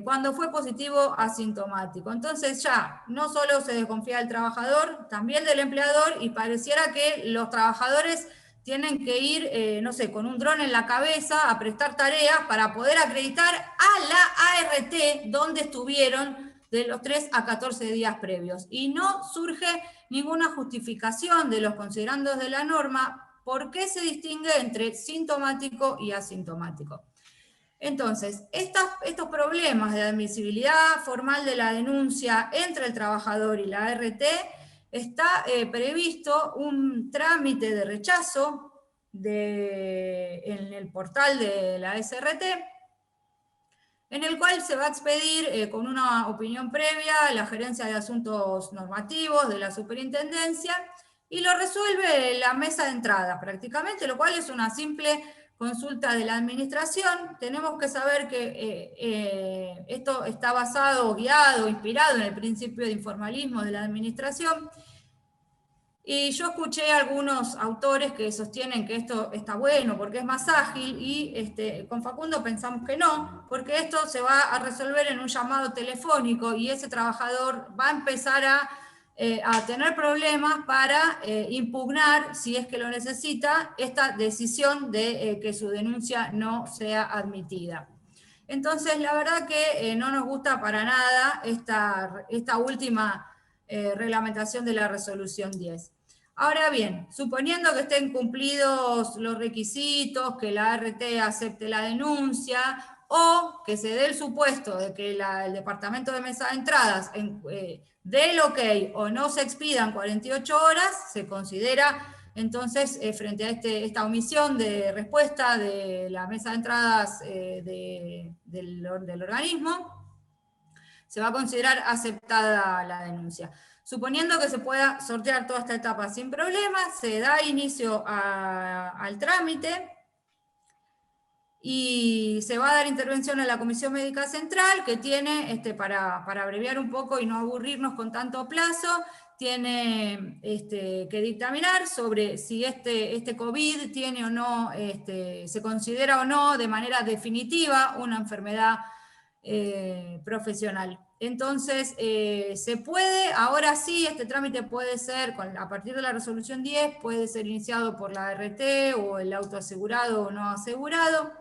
cuando fue positivo asintomático. Entonces ya no solo se desconfía del trabajador, también del empleador, y pareciera que los trabajadores tienen que ir, no sé, con un dron en la cabeza a prestar tareas para poder acreditar a la ART dónde estuvieron de los 3 a 14 días previos. Y no surge ninguna justificación de los considerandos de la norma por qué se distingue entre sintomático y asintomático. Entonces, estos problemas de admisibilidad formal de la denuncia entre el trabajador y la ART, está previsto un trámite de rechazo en el portal de la SRT, en el cual se va a expedir con una opinión previa la Gerencia de Asuntos Normativos de la Superintendencia, y lo resuelve la mesa de entrada prácticamente, lo cual es una simple consulta de la administración. Tenemos que saber que esto está basado, guiado, inspirado en el principio de informalismo de la administración. Y yo escuché a algunos autores que sostienen que esto está bueno porque es más ágil, y con Facundo pensamos que no, porque esto se va a resolver en un llamado telefónico y ese trabajador va a empezar a tener problemas para impugnar, si es que lo necesita, esta decisión de que su denuncia no sea admitida. Entonces, la verdad que no nos gusta para nada esta última reglamentación de la resolución 10. Ahora bien, suponiendo que estén cumplidos los requisitos, que la ART acepte la denuncia, o que se dé el supuesto de que el Departamento de Mesa de Entradas dé el ok o no se expidan 48 horas, se considera entonces, frente a esta omisión de respuesta de la Mesa de Entradas del organismo, se va a considerar aceptada la denuncia. Suponiendo que se pueda sortear toda esta etapa sin problemas, se da inicio al trámite y se va a dar intervención a la Comisión Médica Central, que tiene, para abreviar un poco y no aburrirnos con tanto plazo, tiene que dictaminar sobre si este COVID tiene o no, se considera o no de manera definitiva una enfermedad profesional. Entonces, se puede, ahora sí, este trámite puede ser, a partir de la resolución 10, puede ser iniciado por la ART o el autoasegurado o no asegurado,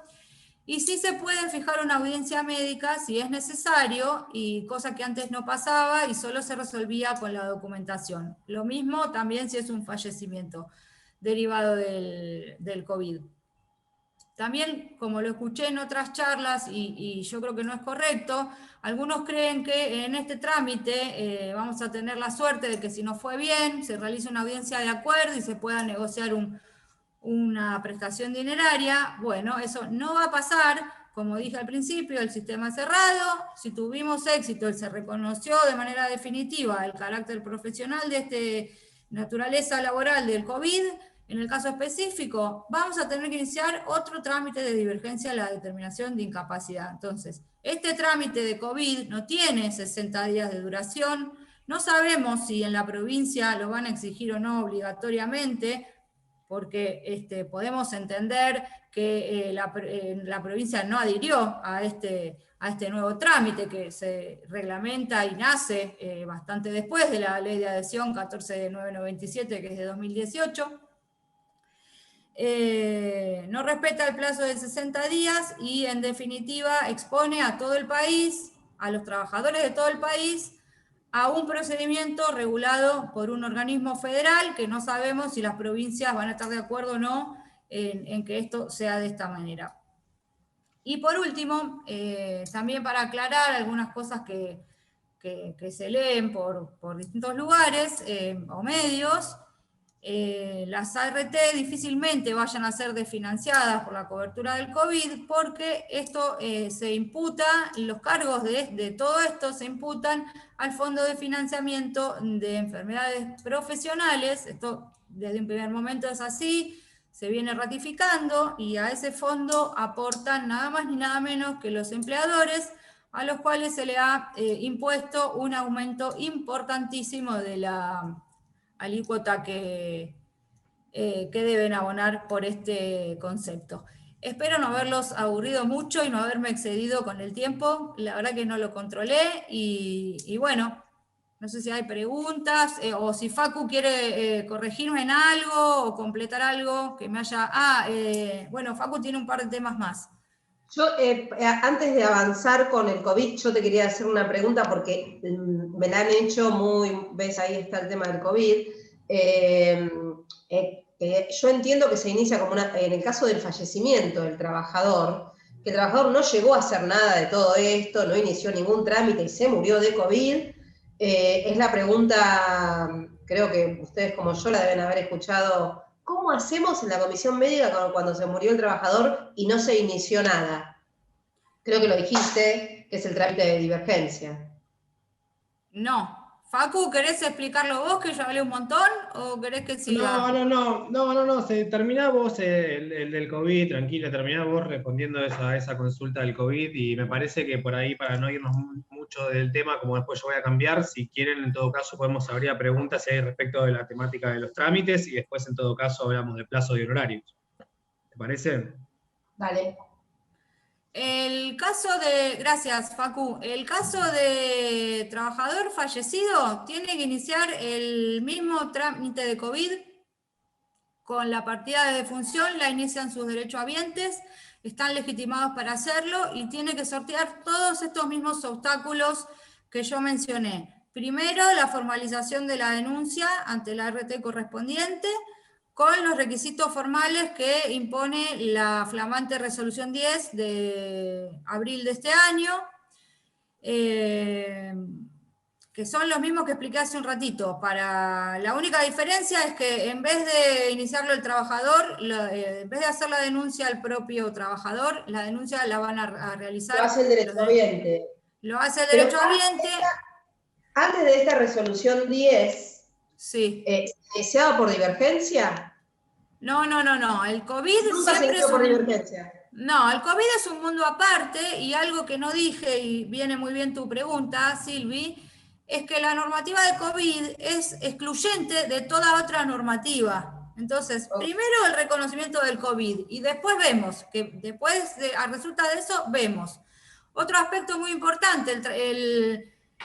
y sí se puede fijar una audiencia médica si es necesario, y cosa que antes no pasaba y solo se resolvía con la documentación. Lo mismo también si es un fallecimiento derivado del COVID. También, como lo escuché en otras charlas, y yo creo que no es correcto, algunos creen que en este trámite vamos a tener la suerte de que si no fue bien, se realice una audiencia de acuerdo y se pueda negociar una prestación dineraria. Bueno, eso no va a pasar. Como dije al principio, el sistema es cerrado. Si tuvimos éxito, se reconoció de manera definitiva el carácter profesional de esta naturaleza laboral del COVID. En el caso específico, vamos a tener que iniciar otro trámite de divergencia a la determinación de incapacidad. Entonces, este trámite de COVID no tiene 60 días de duración. No sabemos si en la provincia lo van a exigir o no obligatoriamente, porque podemos entender que la provincia no adhirió a este nuevo trámite que se reglamenta y nace bastante después de la ley de adhesión 14997, que es de 2018. No respeta el plazo de 60 días y en definitiva expone a todo el país, a los trabajadores de todo el país, a un procedimiento regulado por un organismo federal que no sabemos si las provincias van a estar de acuerdo o no en que esto sea de esta manera. Y por último, también para aclarar algunas cosas que se leen por distintos lugares o medios, las ART difícilmente vayan a ser desfinanciadas por la cobertura del COVID, porque esto se imputa, los cargos de todo esto se imputan al Fondo de Financiamiento de Enfermedades Profesionales. Esto desde un primer momento es así, se viene ratificando, y a ese fondo aportan nada más ni nada menos que los empleadores, a los cuales se le ha impuesto un aumento importantísimo de la alícuota que deben abonar por este concepto. Espero no haberlos aburrido mucho y no haberme excedido con el tiempo. La verdad que no lo controlé y bueno, no sé si hay preguntas o si Facu quiere corregirme en algo o completar algo que me haya... bueno, Facu tiene un par de temas más.
Yo, antes de avanzar con el COVID, yo te quería hacer una pregunta porque me la han hecho ves, ahí está el tema del COVID. Yo entiendo que se inicia como en el caso del fallecimiento del trabajador, que el trabajador no llegó a hacer nada de todo esto, no inició ningún trámite y se murió de COVID. Es la pregunta, creo que ustedes como yo la deben haber escuchado. ¿Cómo hacemos en la comisión médica cuando se murió el trabajador y no se inició nada? Creo que lo dijiste, que es el trámite de divergencia.
No. Facu, ¿querés explicarlo vos, que yo hablé un montón, o querés que siga?
No, terminá vos el del COVID, tranquila, terminá vos respondiendo a esa consulta del COVID, y me parece que por ahí, para no irnos mucho del tema, como después yo voy a cambiar, si quieren, en todo caso, podemos abrir preguntas si hay respecto de la temática de los trámites, y después, en todo caso, hablamos de plazo y horarios. ¿Te parece?
Vale.
Gracias, Facu. El caso de trabajador fallecido tiene que iniciar el mismo trámite de COVID con la partida de defunción, la inician sus derechohabientes, están legitimados para hacerlo y tiene que sortear todos estos mismos obstáculos que yo mencioné. Primero, la formalización de la denuncia ante la ART correspondiente, con los requisitos formales que impone la flamante resolución 10 de abril de este año, que son los mismos que expliqué hace un ratito. La única diferencia es que en vez de iniciarlo el trabajador, en vez de hacer la denuncia al propio trabajador, la denuncia la van a realizar...
Lo hace el derechohabiente.
Lo hace el derechohabiente.
Antes de esta resolución 10...
Sí.
¿Deseado por divergencia?
No. El COVID
nunca
siempre
se por divergencia.
No, el COVID es un mundo aparte, y algo que no dije, y viene muy bien tu pregunta, Silvi, es que la normativa de COVID es excluyente de toda otra normativa. Entonces, primero el reconocimiento del COVID, y después vemos, que después, a resulta de eso, vemos. Otro aspecto muy importante,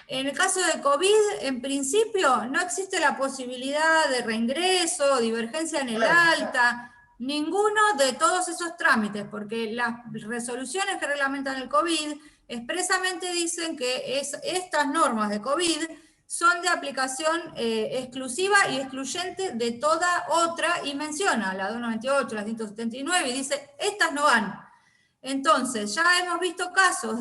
en el caso de COVID, en principio, no existe la posibilidad de reingreso, divergencia en el alta, ninguno de todos esos trámites, porque las resoluciones que reglamentan el COVID expresamente dicen que estas normas de COVID son de aplicación exclusiva y excluyente de toda otra, y menciona la 298, la 179, y dice, estas no van. Entonces, ya hemos visto casos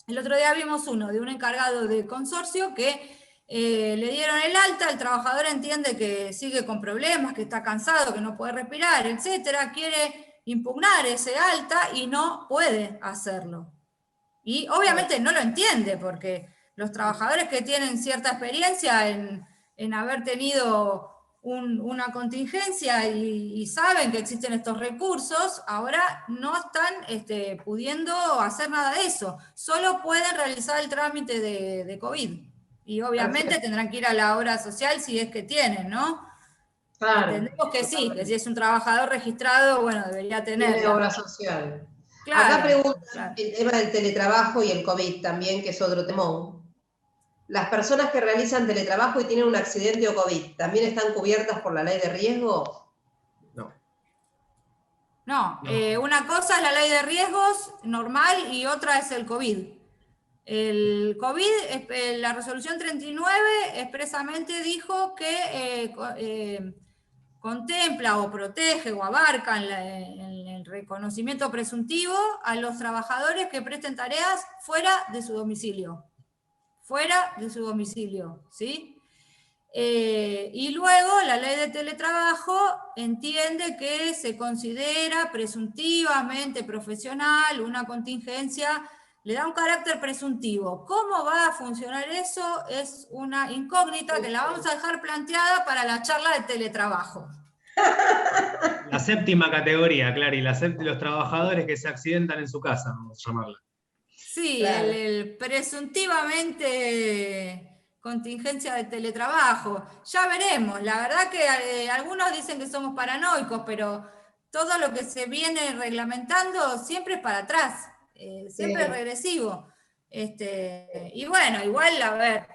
el otro día vimos uno de un encargado de consorcio que le dieron el alta, el trabajador entiende que sigue con problemas, que está cansado, que no puede respirar, etcétera, quiere impugnar ese alta y no puede hacerlo. Y obviamente no lo entiende, porque los trabajadores que tienen cierta experiencia en haber tenido una contingencia y saben que existen estos recursos, ahora no están pudiendo hacer nada de eso. Solo pueden realizar el trámite de COVID. Y obviamente tendrán que ir a la obra social si es que tienen, ¿no? Claro. Entendemos que sí, que si es un trabajador registrado, bueno, debería tener.
Tiene obra social.
Claro,
acá preguntan el tema del teletrabajo y el COVID también, que es otro temón. ¿Las personas que realizan teletrabajo y tienen un accidente o COVID también están cubiertas por la ley de riesgo?
No, una cosa es la ley de riesgos normal y otra es el COVID. El COVID, la resolución 39 expresamente dijo que contempla o protege o abarca en el reconocimiento presuntivo a los trabajadores que presten tareas fuera de su domicilio. Fuera de su domicilio, ¿sí? Y luego la ley de teletrabajo entiende que se considera presuntivamente profesional una contingencia, le da un carácter presuntivo. ¿Cómo va a funcionar eso? Es una incógnita que la vamos a dejar planteada para la charla de teletrabajo.
La séptima categoría, Clary, los trabajadores que se accidentan en su casa, vamos a llamarla.
Sí,
Claro.
el presuntivamente contingencia de teletrabajo. Ya veremos. La verdad que algunos dicen que somos paranoicos, pero todo lo que se viene reglamentando siempre es para atrás, siempre es regresivo. Y bueno, igual, a ver,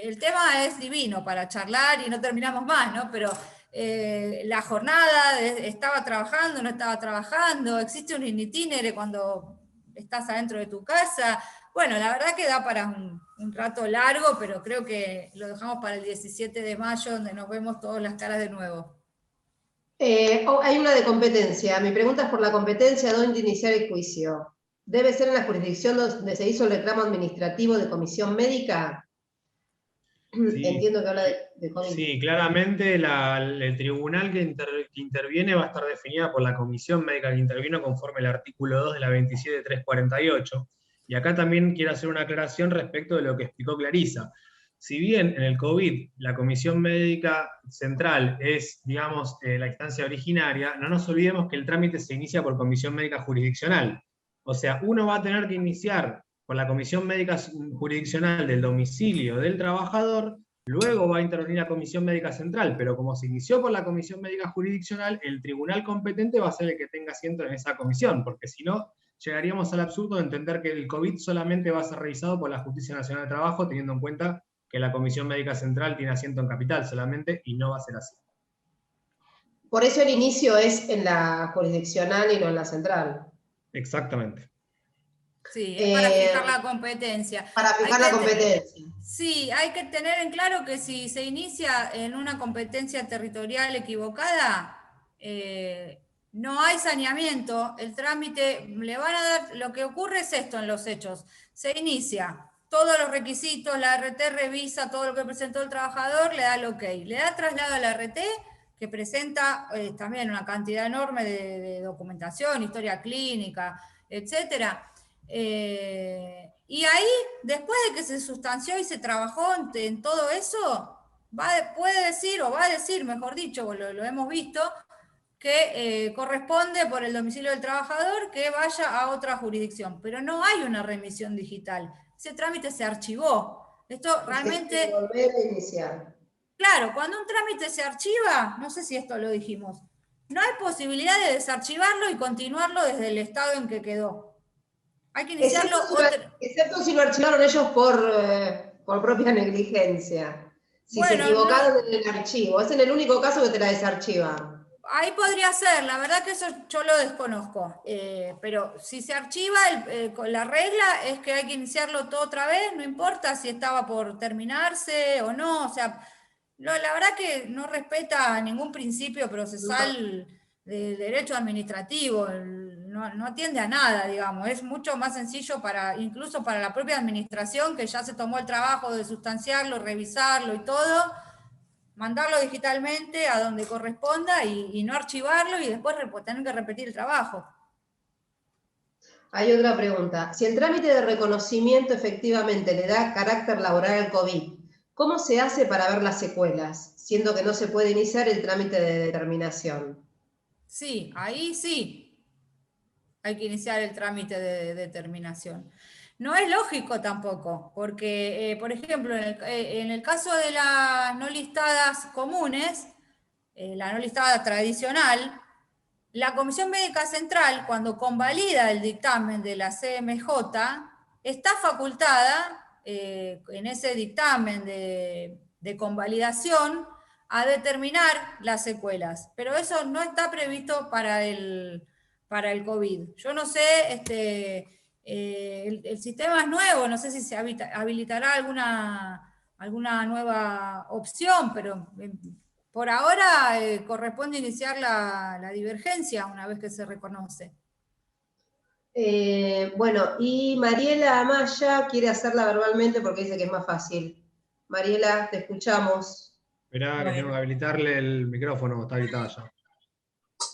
el tema es divino para charlar y no terminamos más, ¿no? Pero la jornada, ¿estaba trabajando, no estaba trabajando? ¿Existe un itinere cuando estás adentro de tu casa? Bueno, la verdad que da para un rato largo, pero creo que lo dejamos para el 17 de mayo, donde nos vemos todas las caras de nuevo.
Hay una de competencia. Mi pregunta es por la competencia donde iniciar el juicio. ¿Debe ser en la jurisdicción donde se hizo el reclamo administrativo de comisión médica?
Sí.
Entiendo que habla de COVID.
Sí, claramente el tribunal que interviene va a estar definida por la comisión médica que intervino conforme al artículo 2 de la 27348. Y acá también quiero hacer una aclaración respecto de lo que explicó Clarisa. Si bien en el COVID la comisión médica central es, digamos, la instancia originaria, no nos olvidemos que el trámite se inicia por comisión médica jurisdiccional. O sea, uno va a tener que iniciar por la comisión médica jurisdiccional del domicilio del trabajador. Luego va a intervenir la Comisión Médica Central, pero como se inició por la Comisión Médica Jurisdiccional, el tribunal competente va a ser el que tenga asiento en esa comisión, porque si no, llegaríamos al absurdo de entender que el COVID solamente va a ser revisado por la Justicia Nacional de Trabajo, teniendo en cuenta que la Comisión Médica Central tiene asiento en Capital solamente, y no va a ser así.
Por eso el inicio es en la jurisdiccional y no en la central.
Exactamente.
Sí, es para fijar la competencia.
Para fijar la competencia.
Sí, hay que tener en claro que si se inicia en una competencia territorial equivocada, no hay saneamiento, el trámite le van a dar, lo que ocurre es esto en los hechos, se inicia, todos los requisitos, la RT revisa todo lo que presentó el trabajador, le da el ok, le da traslado a la RT, que presenta también una cantidad enorme de documentación, historia clínica, etcétera. Y ahí, después de que se sustanció y se trabajó en todo eso, puede decir, o va a decir, mejor dicho, lo hemos visto, que corresponde por el domicilio del trabajador que vaya a otra jurisdicción. Pero no hay una remisión digital. Ese trámite se archivó. Esto realmente...
Hay que volver a iniciar.
Claro, cuando un trámite se archiva, no sé si esto lo dijimos, no hay posibilidad de desarchivarlo y continuarlo desde el estado en que quedó. Hay que iniciarlo
excepto si lo archivaron ellos por propia negligencia. Si se equivocaron en el archivo. Es en el único caso que te la desarchivan.
Ahí podría ser, la verdad que eso yo lo desconozco. Pero si se archiva, la regla es que hay que iniciarlo todo otra vez, no importa si estaba por terminarse o no. O sea, la verdad que no respeta ningún principio procesal de derecho administrativo. No atiende a nada, digamos, es mucho más sencillo incluso para la propia administración que ya se tomó el trabajo de sustanciarlo, revisarlo y todo, mandarlo digitalmente a donde corresponda y no archivarlo y después tener que repetir el trabajo.
Hay otra pregunta. Si el trámite de reconocimiento efectivamente le da carácter laboral al COVID, ¿cómo se hace para ver las secuelas, siendo que no se puede iniciar el trámite de determinación?
Sí, ahí sí. Hay que iniciar el trámite de determinación. No es lógico tampoco, porque, por ejemplo, en el caso de las no listadas comunes, la no listada tradicional, la Comisión Médica Central, cuando convalida el dictamen de la CMJ, está facultada en ese dictamen de convalidación a determinar las secuelas, pero eso no está previsto para el COVID. Yo no sé El sistema es nuevo, no sé si se habilitará alguna nueva opción, pero por ahora corresponde iniciar la divergencia una vez que se reconoce.
Bueno, y Mariela Amaya quiere hacerla verbalmente porque dice que es más fácil. Mariela, te escuchamos.
Esperá que tengo que habilitarle el micrófono, está habilitado ya.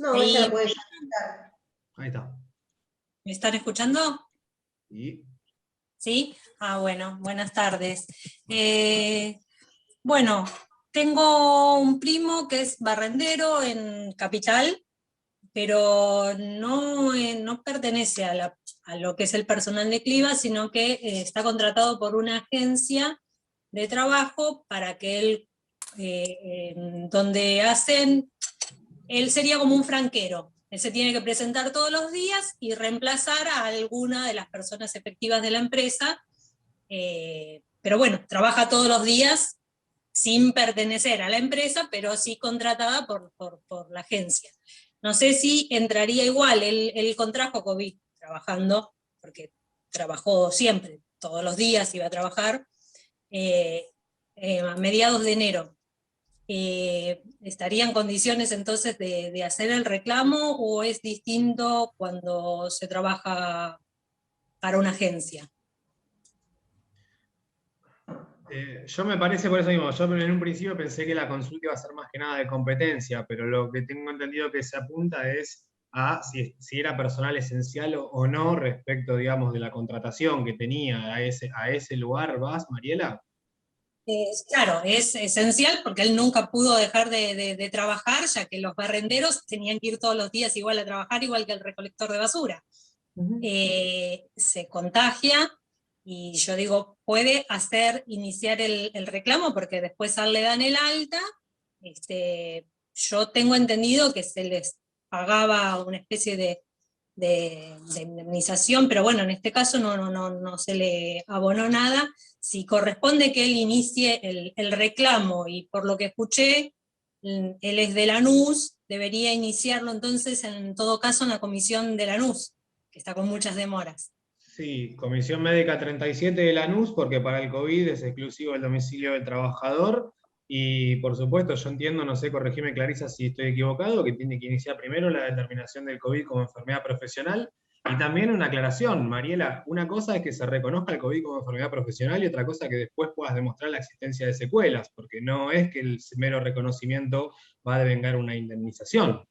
No, ella la puede habilitar.
Ahí está.
¿Me están escuchando?
¿Y?
¿Sí? Bueno, buenas tardes. Bueno, tengo un primo que es barrendero en Capital, pero no pertenece a lo que es el personal de Cliva, sino que está contratado por una agencia de trabajo para que él, donde él sería como un franquero. Él se tiene que presentar todos los días y reemplazar a alguna de las personas efectivas de la empresa, pero bueno, trabaja todos los días sin pertenecer a la empresa, pero sí contratada por la agencia. No sé si entraría igual, él contrajo COVID trabajando, porque trabajó siempre, todos los días iba a trabajar, a mediados de enero. ¿Estaría en condiciones entonces de hacer el reclamo o es distinto cuando se trabaja para una agencia?
Yo me parece por eso mismo, yo en un principio pensé que la consulta iba a ser más que nada de competencia, pero lo que tengo entendido que se apunta es a si era personal esencial o no respecto, digamos, de la contratación que tenía a ese lugar. ¿Vas, Mariela?
Claro, es esencial porque él nunca pudo dejar de trabajar, ya que los barrenderos tenían que ir todos los días igual a trabajar, igual que el recolector de basura. Se contagia y yo digo, puede iniciar el reclamo porque después le dan el alta. Yo tengo entendido que se les pagaba una especie de indemnización, pero bueno, en este caso no se le abonó nada. Si corresponde que él inicie el reclamo, y por lo que escuché, él es de Lanús, debería iniciarlo entonces en todo caso en la comisión de Lanús, que está con muchas demoras.
Sí, Comisión Médica 37 de Lanús, porque para el COVID es exclusivo el domicilio del trabajador. Y por supuesto, yo entiendo, no sé, corregime Clarisa si estoy equivocado, que tiene que iniciar primero la determinación del COVID como enfermedad profesional. Y también una aclaración, Mariela, una cosa es que se reconozca el COVID como enfermedad profesional y otra cosa que después puedas demostrar la existencia de secuelas, porque no es que el mero reconocimiento va a devengar una indemnización.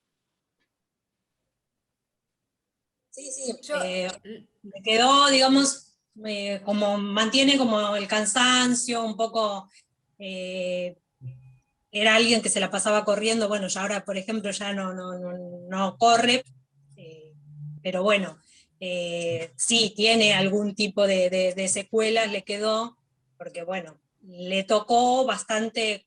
Sí, me quedó, digamos, como mantiene como el cansancio, un poco, era alguien que se la pasaba corriendo, bueno, ya ahora, por ejemplo, ya no corre, pero bueno, sí, tiene algún tipo de secuelas, le quedó, porque bueno, le tocó bastante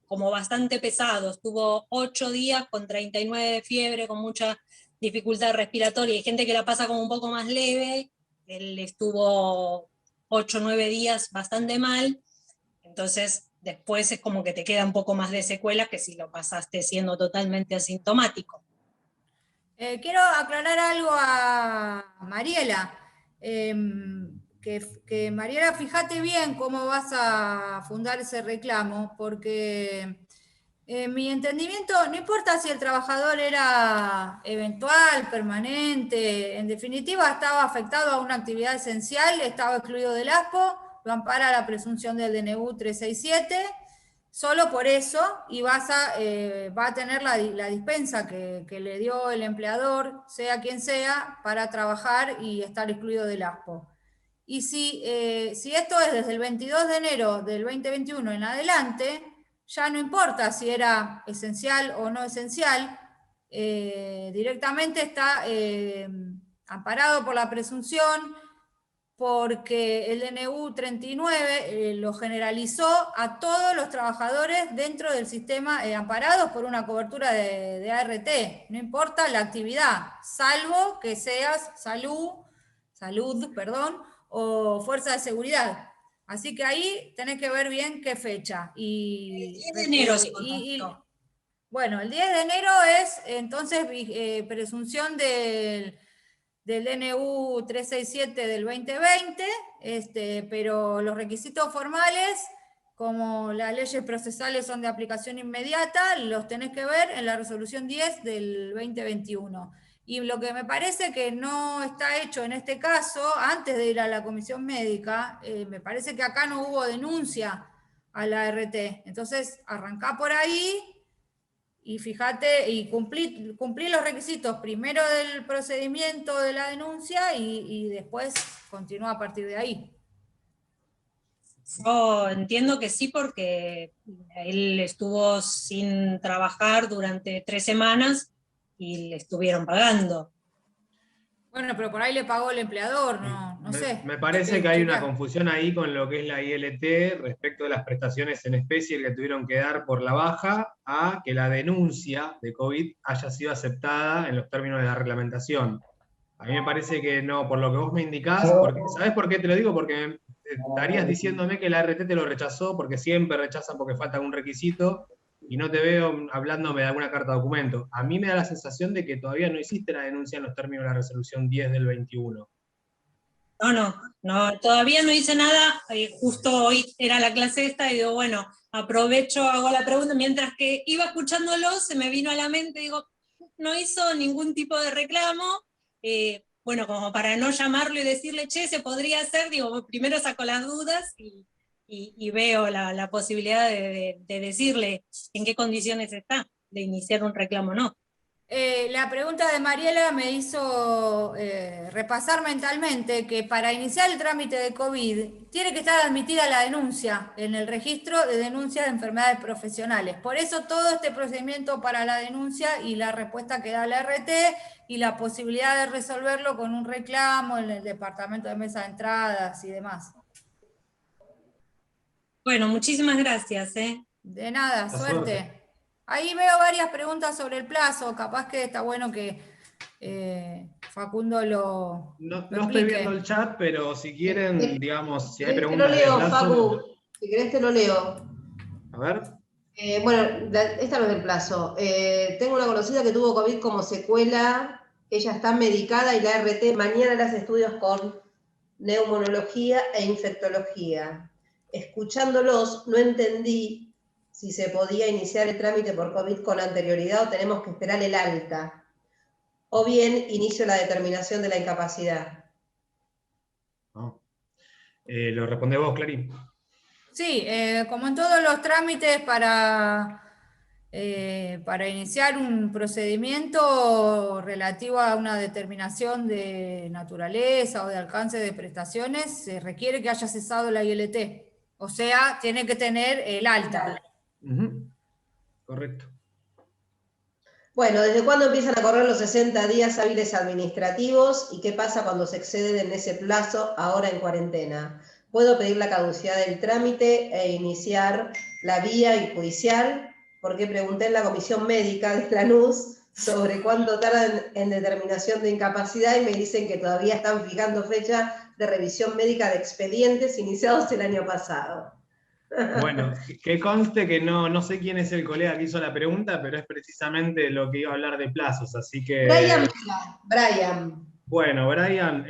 pesado, estuvo 8 días con 39 de fiebre, con mucha dificultad respiratoria. Hay gente que la pasa como un poco más leve, él estuvo 8 o 9 días bastante mal, entonces después es como que te queda un poco más de secuelas que si lo pasaste siendo totalmente asintomático.
Quiero aclarar algo a Mariela, que Mariela, fíjate bien cómo vas a fundar ese reclamo, porque en mi entendimiento, no importa si el trabajador era eventual, permanente, en definitiva estaba afectado a una actividad esencial, estaba excluido del ASPO, lo ampara la presunción del DNU 367, solo por eso, y va a tener la dispensa que le dio el empleador, sea quien sea, para trabajar y estar excluido del ASPO. Y si esto es desde el 22 de enero del 2021 en adelante, ya no importa si era esencial o no esencial, directamente está amparado por la presunción, porque el DNU 39 lo generalizó a todos los trabajadores dentro del sistema amparados por una cobertura de ART, no importa la actividad, salvo que seas salud, o fuerza de seguridad. Así que ahí tenés que ver bien qué fecha.
El 10 de enero se contactó.
Bueno, el 10 de enero es entonces presunción del del DNU 367 del 2020, pero los requisitos formales, como las leyes procesales son de aplicación inmediata, los tenés que ver en la resolución 10 del 2021. Y lo que me parece que no está hecho en este caso, antes de ir a la comisión médica, me parece que acá no hubo denuncia a la RT. Entonces, arrancá por ahí y fíjate, y cumplir los requisitos primero del procedimiento de la denuncia y después continúa a partir de ahí.
Yo entiendo que sí, porque él estuvo sin trabajar durante 3 semanas y le estuvieron pagando.
Bueno, pero por ahí le pagó el empleador, no sé.
Me parece que hay una confusión ahí con lo que es la ILT respecto de las prestaciones en especie que tuvieron que dar por la baja a que la denuncia de COVID haya sido aceptada en los términos de la reglamentación. A mí me parece que no, por lo que vos me indicás, ¿sabés por qué te lo digo? Porque estarías diciéndome que la RT te lo rechazó, porque siempre rechazan porque falta algún requisito, y no te veo hablándome de alguna carta de documento. A mí me da la sensación de que todavía no hiciste la denuncia en los términos de la resolución 10 del 21.
No, todavía no hice nada, justo hoy era la clase esta y digo, bueno, aprovecho, hago la pregunta, mientras que iba escuchándolo, se me vino a la mente, digo, no hizo ningún tipo de reclamo, bueno, como para no llamarlo y decirle, che, se podría hacer, digo, primero saco las dudas y veo la posibilidad de decirle en qué condiciones está, de iniciar un reclamo o no.
La pregunta de Mariela me hizo repasar mentalmente que para iniciar el trámite de COVID tiene que estar admitida la denuncia en el registro de denuncia de enfermedades profesionales. Por eso todo este procedimiento para la denuncia y la respuesta que da la RT y la posibilidad de resolverlo con un reclamo en el departamento de mesa de entradas y demás.
Bueno, muchísimas gracias.
De nada, suerte. Ahí veo varias preguntas sobre el plazo, capaz que está bueno que Facundo lo
No estoy viendo el chat, pero si quieren, digamos, si hay
Te
preguntas
lo leo,
de plazo,
Facu. Si querés te lo leo.
A ver.
Bueno, esta no es del plazo. Tengo una conocida que tuvo COVID como secuela, ella está medicada y la RT mañana le hace estudios con neumonología e infectología. Escuchándolos, no entendí si se podía iniciar el trámite por COVID con anterioridad o tenemos que esperar el alta, o bien inicio la determinación de la incapacidad.
No. Lo responde vos, Clarín.
Sí, como en todos los trámites para iniciar un procedimiento relativo a una determinación de naturaleza o de alcance de prestaciones, se requiere que haya cesado la ILT. O sea, tiene que tener el alta.
Correcto.
Bueno, ¿desde cuándo empiezan a correr los 60 días hábiles administrativos y qué pasa cuando se exceden en ese plazo ahora en cuarentena? ¿Puedo pedir la caducidad del trámite e iniciar la vía judicial? Porque pregunté en la comisión médica de Lanús sobre cuánto tardan en determinación de incapacidad y me dicen que todavía están fijando fecha de revisión médica de expedientes iniciados el año pasado.
Bueno, que conste que no sé quién es el colega que hizo la pregunta, pero es precisamente lo que iba a hablar de plazos, así que...
Brian.
Bueno, Brian,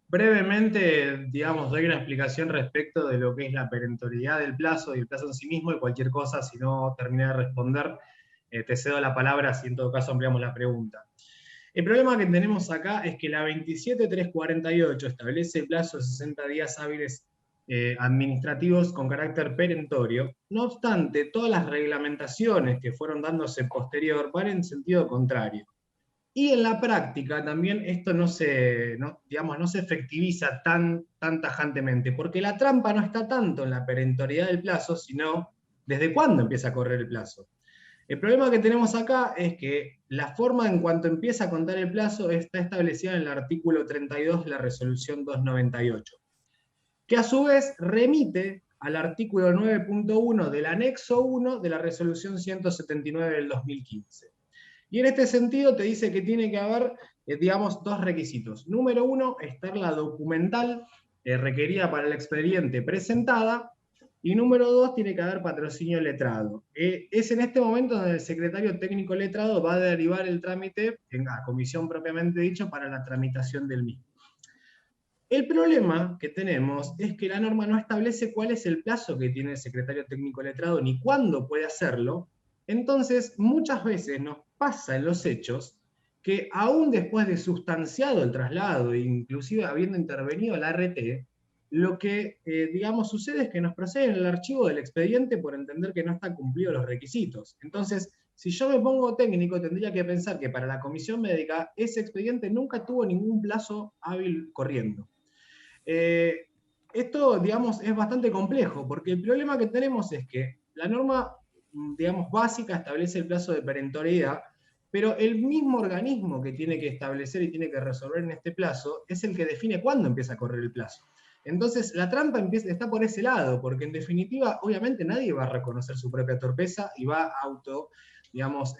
brevemente, digamos, doy una explicación respecto de lo que es la perentoriedad del plazo y el plazo en sí mismo, y cualquier cosa, si no terminé de responder, te cedo la palabra, si en todo caso ampliamos la pregunta. El problema que tenemos acá es que la 27348 establece el plazo de 60 días hábiles administrativos con carácter perentorio. No obstante, todas las reglamentaciones que fueron dándose posterior van en sentido contrario. Y en la práctica también esto no se efectiviza tan tajantemente, porque la trampa no está tanto en la perentoriedad del plazo, sino desde cuándo empieza a correr el plazo. El problema que tenemos acá es que la forma en cuanto empieza a contar el plazo está establecida en el artículo 32 de la resolución 298, que a su vez remite al artículo 9.1 del anexo 1 de la resolución 179 del 2015. Y en este sentido te dice que tiene que haber, digamos, dos requisitos. Número uno, estar la documental requerida para el expediente presentada, Y número 2, tiene que haber patrocinio letrado. Es en este momento donde el secretario técnico letrado va a derivar el trámite en la comisión propiamente dicho para la tramitación del mismo. El problema que tenemos es que la norma no establece cuál es el plazo que tiene el secretario técnico letrado ni cuándo puede hacerlo. Entonces, muchas veces nos pasa en los hechos que aún después de sustanciado el traslado, inclusive habiendo intervenido la RT, lo que, digamos, sucede es que nos proceden el archivo del expediente por entender que no están cumplidos los requisitos. Entonces, si yo me pongo técnico, tendría que pensar que para la comisión médica ese expediente nunca tuvo ningún plazo hábil corriendo. Esto, digamos, es bastante complejo, porque el problema que tenemos es que la norma, digamos, básica establece el plazo de perentoriedad, pero el mismo organismo que tiene que establecer y tiene que resolver en este plazo es el que define cuándo empieza a correr el plazo. Entonces, la trampa está por ese lado, porque en definitiva, obviamente nadie va a reconocer su propia torpeza y va a digamos,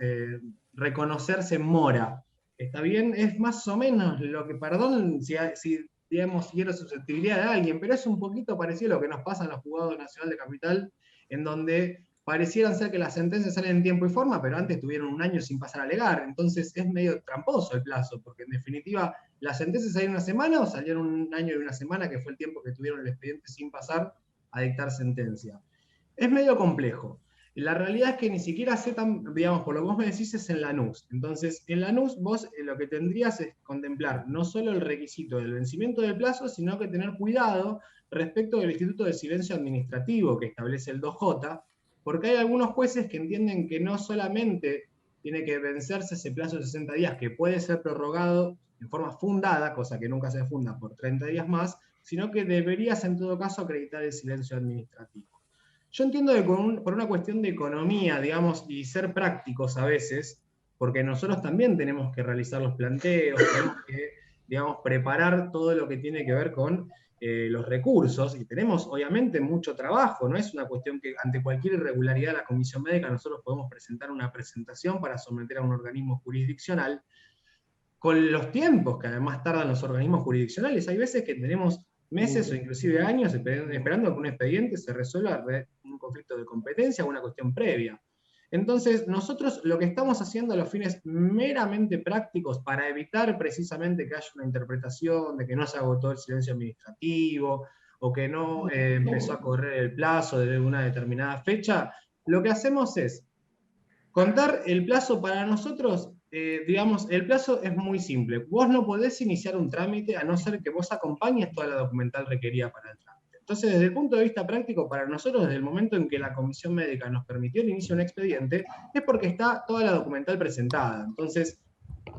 reconocerse mora. ¿Está bien? Es más o menos lo que, perdón si digamos, quiero susceptibilidad de alguien, pero es un poquito parecido a lo que nos pasa en los juzgados nacional de capital, en donde parecieran ser que las sentencias salen en tiempo y forma, pero antes tuvieron un año sin pasar a alegar. Entonces es medio tramposo el plazo, porque en definitiva, ¿las sentencias salieron una semana o salieron un año y una semana, que fue el tiempo que tuvieron el expediente sin pasar a dictar sentencia? Es medio complejo. La realidad es que ni siquiera sé tan, digamos, por lo que vos me decís, es en Lanús. Entonces, en Lanús vos lo que tendrías es contemplar no solo el requisito del vencimiento del plazo, sino que tener cuidado respecto del Instituto de Silencio Administrativo que establece el 2J, porque hay algunos jueces que entienden que no solamente tiene que vencerse ese plazo de 60 días, que puede ser prorrogado en forma fundada, cosa que nunca se funda, por 30 días más, sino que deberías en todo caso acreditar el silencio administrativo. Yo entiendo que por una cuestión de economía, digamos, y ser prácticos a veces, porque nosotros también tenemos que realizar los planteos, tenemos que, digamos, preparar todo lo que tiene que ver con los recursos, y tenemos obviamente mucho trabajo, no es una cuestión que ante cualquier irregularidad de la comisión médica nosotros podemos presentar una presentación para someter a un organismo jurisdiccional, con los tiempos que además tardan los organismos jurisdiccionales. Hay veces que tenemos meses o inclusive años esperando que un expediente se resuelva un conflicto de competencia o una cuestión previa. Entonces, nosotros lo que estamos haciendo a los fines meramente prácticos para evitar precisamente que haya una interpretación de que no se agotó el silencio administrativo o que no empezó a correr el plazo desde una determinada fecha, lo que hacemos es contar el plazo para nosotros. Digamos, el plazo es muy simple. Vos no podés iniciar un trámite a no ser que vos acompañes toda la documental requerida para el trámite. Entonces, desde el punto de vista práctico, para nosotros, desde el momento en que la comisión médica nos permitió el inicio de un expediente, es porque está toda la documental presentada. Entonces,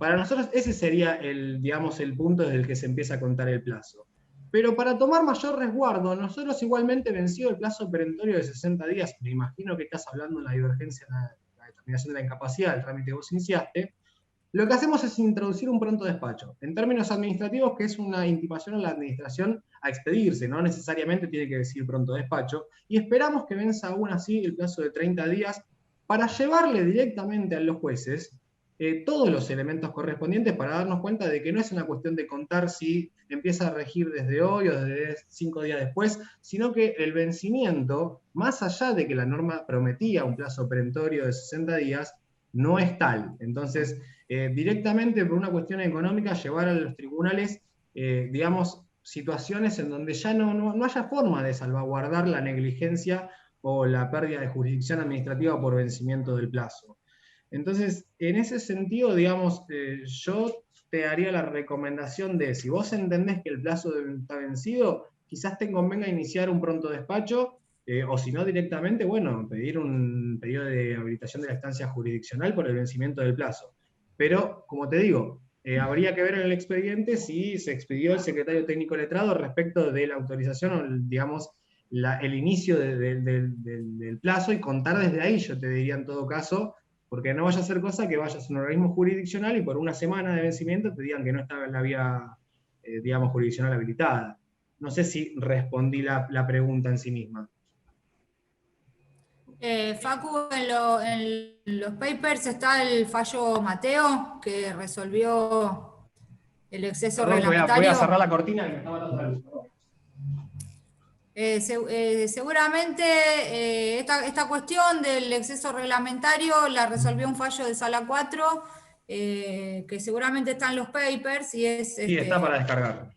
para nosotros ese sería digamos, el punto desde el que se empieza a contar el plazo. Pero para tomar mayor resguardo, nosotros igualmente vencido el plazo perentorio de 60 días, me imagino que estás hablando de la divergencia, la determinación de la incapacidad del trámite que vos iniciaste, lo que hacemos es introducir un pronto despacho. En términos administrativos, que es una intimación a la administración a expedirse, no necesariamente tiene que decir pronto despacho, y esperamos que venza aún así el plazo de 30 días para llevarle directamente a los jueces todos los elementos correspondientes para darnos cuenta de que no es una cuestión de contar si empieza a regir desde hoy o desde 5 días después, sino que el vencimiento, más allá de que la norma prometía un plazo perentorio de 60 días, no es tal. Entonces, directamente por una cuestión económica, llevar a los tribunales, digamos, situaciones en donde ya no haya forma de salvaguardar la negligencia o la pérdida de jurisdicción administrativa por vencimiento del plazo. Entonces, en ese sentido, digamos, yo te haría la recomendación de, si vos entendés que el plazo está vencido, quizás te convenga iniciar un pronto despacho, o si no directamente, bueno, pedir un pedido de habilitación de la instancia jurisdiccional por el vencimiento del plazo. Pero, como te digo, habría que ver en el expediente si se expidió el secretario técnico letrado respecto de la autorización o, digamos, el inicio del plazo, y contar desde ahí, yo te diría en todo caso, porque no vaya a ser cosa que vayas a un organismo jurisdiccional y por una semana de vencimiento te digan que no estaba en la vía, digamos, jurisdiccional habilitada. No sé si respondí la pregunta en sí misma.
Facu, en los papers está el fallo Mateo, que resolvió el exceso reglamentario.
Voy a cerrar la cortina que me está matando la luz.
Seguramente esta cuestión del exceso reglamentario la resolvió un fallo de Sala 4, que seguramente está en los papers y es...
Sí, está para descargar.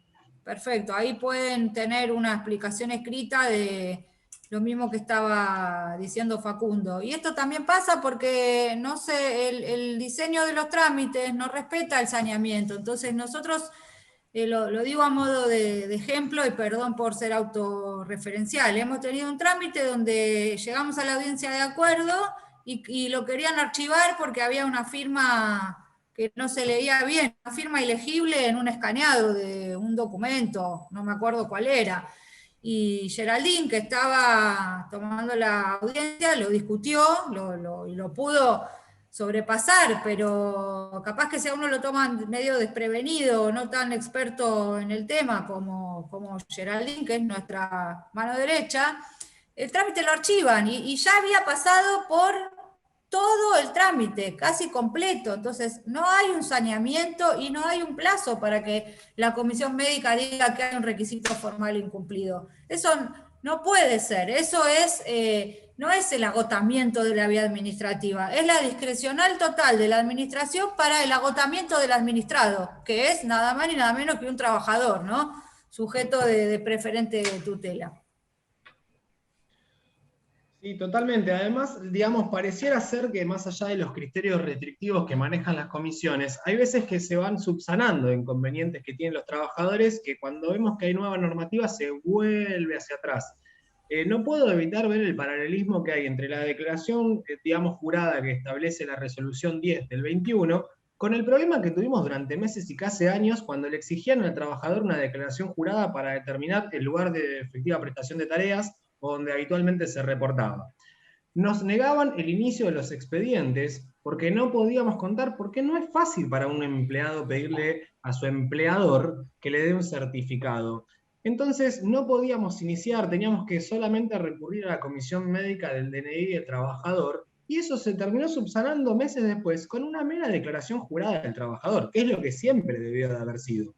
Perfecto, ahí pueden tener una explicación escrita de lo mismo que estaba diciendo Facundo. Y esto también pasa porque, no sé, el diseño de los trámites no respeta el saneamiento. Entonces nosotros, lo digo a modo de ejemplo y perdón por ser autorreferencial, hemos tenido un trámite donde llegamos a la audiencia de acuerdo y lo querían archivar porque había una firma que no se leía bien, una firma ilegible en un escaneado de un documento, no me acuerdo cuál era. Y Geraldine, que estaba tomando la audiencia, lo discutió y lo pudo sobrepasar, pero capaz que si a uno lo toman medio desprevenido, no tan experto en el tema como Geraldine, que es nuestra mano derecha, el trámite lo archivan y ya había pasado por todo el trámite, casi completo. Entonces, no hay un saneamiento y no hay un plazo para que la comisión médica diga que hay un requisito formal incumplido. Eso no puede ser. Eso no es el agotamiento de la vía administrativa, es la discrecional total de la administración para el agotamiento del administrado, que es nada más ni nada menos que un trabajador, ¿no? Sujeto de preferente tutela.
Sí, totalmente. Además, digamos, pareciera ser que más allá de los criterios restrictivos que manejan las comisiones, hay veces que se van subsanando inconvenientes que tienen los trabajadores, que cuando vemos que hay nueva normativa se vuelve hacia atrás. No puedo evitar ver el paralelismo que hay entre la declaración, digamos, jurada que establece la resolución 10 del 21, con el problema que tuvimos durante meses y casi años cuando le exigían al trabajador una declaración jurada para determinar el lugar de efectiva prestación de tareas o donde habitualmente se reportaba. Nos negaban el inicio de los expedientes porque no podíamos contar, porque no es fácil para un empleado pedirle a su empleador que le dé un certificado. Entonces no podíamos iniciar, teníamos que solamente recurrir a la comisión médica del DNI del trabajador, y eso se terminó subsanando meses después con una mera declaración jurada del trabajador, que es lo que siempre debió de haber sido.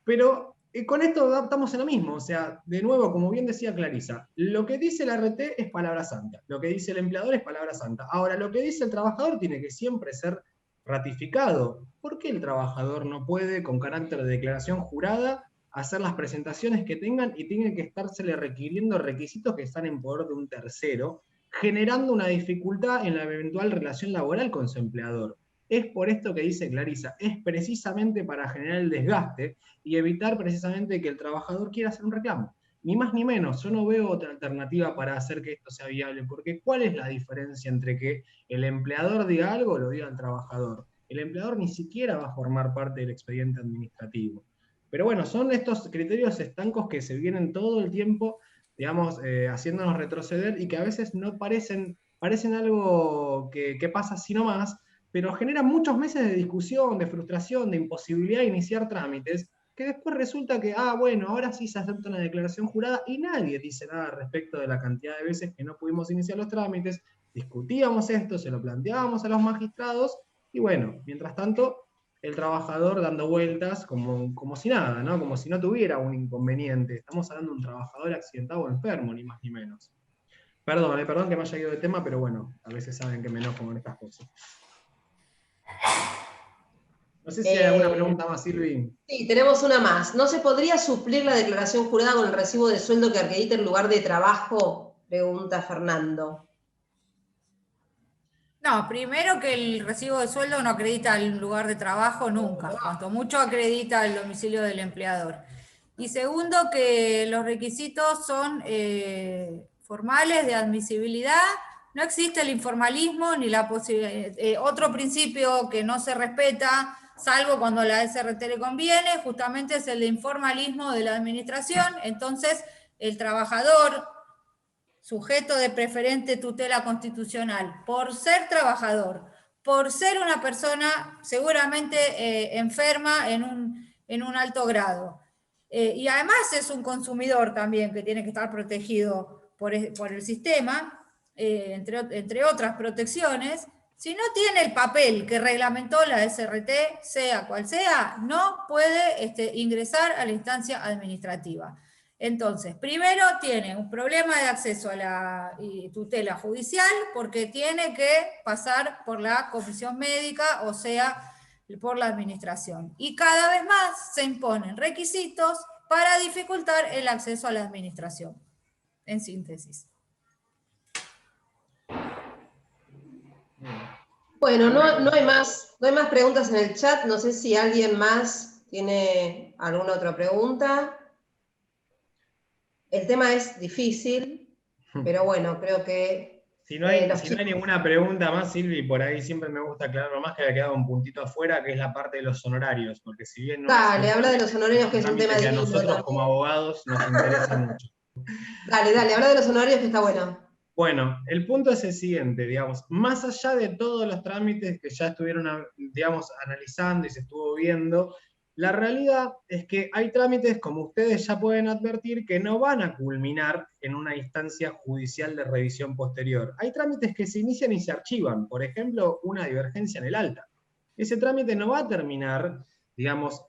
Pero con esto estamos en lo mismo, o sea, de nuevo, como bien decía Clarisa, lo que dice la RT es palabra santa, lo que dice el empleador es palabra santa. Ahora, lo que dice el trabajador tiene que siempre ser ratificado. ¿Por qué el trabajador no puede, con carácter de declaración jurada, hacer las presentaciones que tengan y tiene que estársele requiriendo requisitos que están en poder de un tercero, generando una dificultad en la eventual relación laboral con su empleador? Es por esto que dice Clarisa, es precisamente para generar el desgaste y evitar precisamente que el trabajador quiera hacer un reclamo. Ni más ni menos, yo no veo otra alternativa para hacer que esto sea viable, porque ¿cuál es la diferencia entre que el empleador diga algo o lo diga el trabajador? El empleador ni siquiera va a formar parte del expediente administrativo. Pero bueno, son estos criterios estancos que se vienen todo el tiempo, digamos, haciéndonos retroceder y que a veces no parecen algo que pasa así nomás, pero generan muchos meses de discusión, de frustración, de imposibilidad de iniciar trámites, que después resulta que, bueno, ahora sí se acepta una declaración jurada y nadie dice nada respecto de la cantidad de veces que no pudimos iniciar los trámites, discutíamos esto, se lo planteábamos a los magistrados, y bueno, mientras tanto, el trabajador dando vueltas como si nada, ¿no? Como si no tuviera un inconveniente. Estamos hablando de un trabajador accidentado o enfermo, ni más ni menos. Perdón que me haya ido de tema, pero bueno, a veces saben que me enojo con estas cosas. No sé si hay alguna pregunta más, Silvi.
Sí, tenemos una más. ¿No se podría suplir la declaración jurada con el recibo de sueldo que acredite el lugar de trabajo? Pregunta Fernando.
No, primero que el recibo de sueldo no acredita el lugar de trabajo nunca, cuanto mucho acredita el domicilio del empleador. Y segundo, que los requisitos son formales de admisibilidad, no existe el informalismo ni la posibilidad. Otro principio que no se respeta, salvo cuando a la SRT le conviene, justamente es el de informalismo de la administración. Entonces, el trabajador, sujeto de preferente tutela constitucional, por ser trabajador, por ser una persona seguramente enferma en un alto grado, y además es un consumidor también que tiene que estar protegido por el sistema, entre otras protecciones. Si no tiene el papel que reglamentó la SRT, sea cual sea, no puede ingresar a la instancia administrativa. Entonces, primero tiene un problema de acceso a la tutela judicial porque tiene que pasar por la comisión médica, o sea, por la administración. Y cada vez más se imponen requisitos para dificultar el acceso a la administración. En síntesis.
Bueno, no hay más preguntas en el chat. No sé si alguien más tiene alguna otra pregunta. El tema es difícil, pero bueno, creo que...
Si no hay ninguna pregunta más, Silvi, por ahí siempre me gusta aclarar más que había quedado un puntito afuera, que es la parte de los honorarios, porque si bien no...
Dale, habla de los honorarios, que es un tema
que a
distinto
nosotros
también.
como abogados nos interesa mucho.
Dale, habla de los honorarios, que está bueno.
Bueno, el punto es el siguiente, digamos, más allá de todos los trámites que ya estuvieron, digamos, analizando y se estuvo viendo, la realidad es que hay trámites, como ustedes ya pueden advertir, que no van a culminar en una instancia judicial de revisión posterior. Hay trámites que se inician y se archivan, por ejemplo, una divergencia en el alta. Ese trámite no va a terminar, digamos,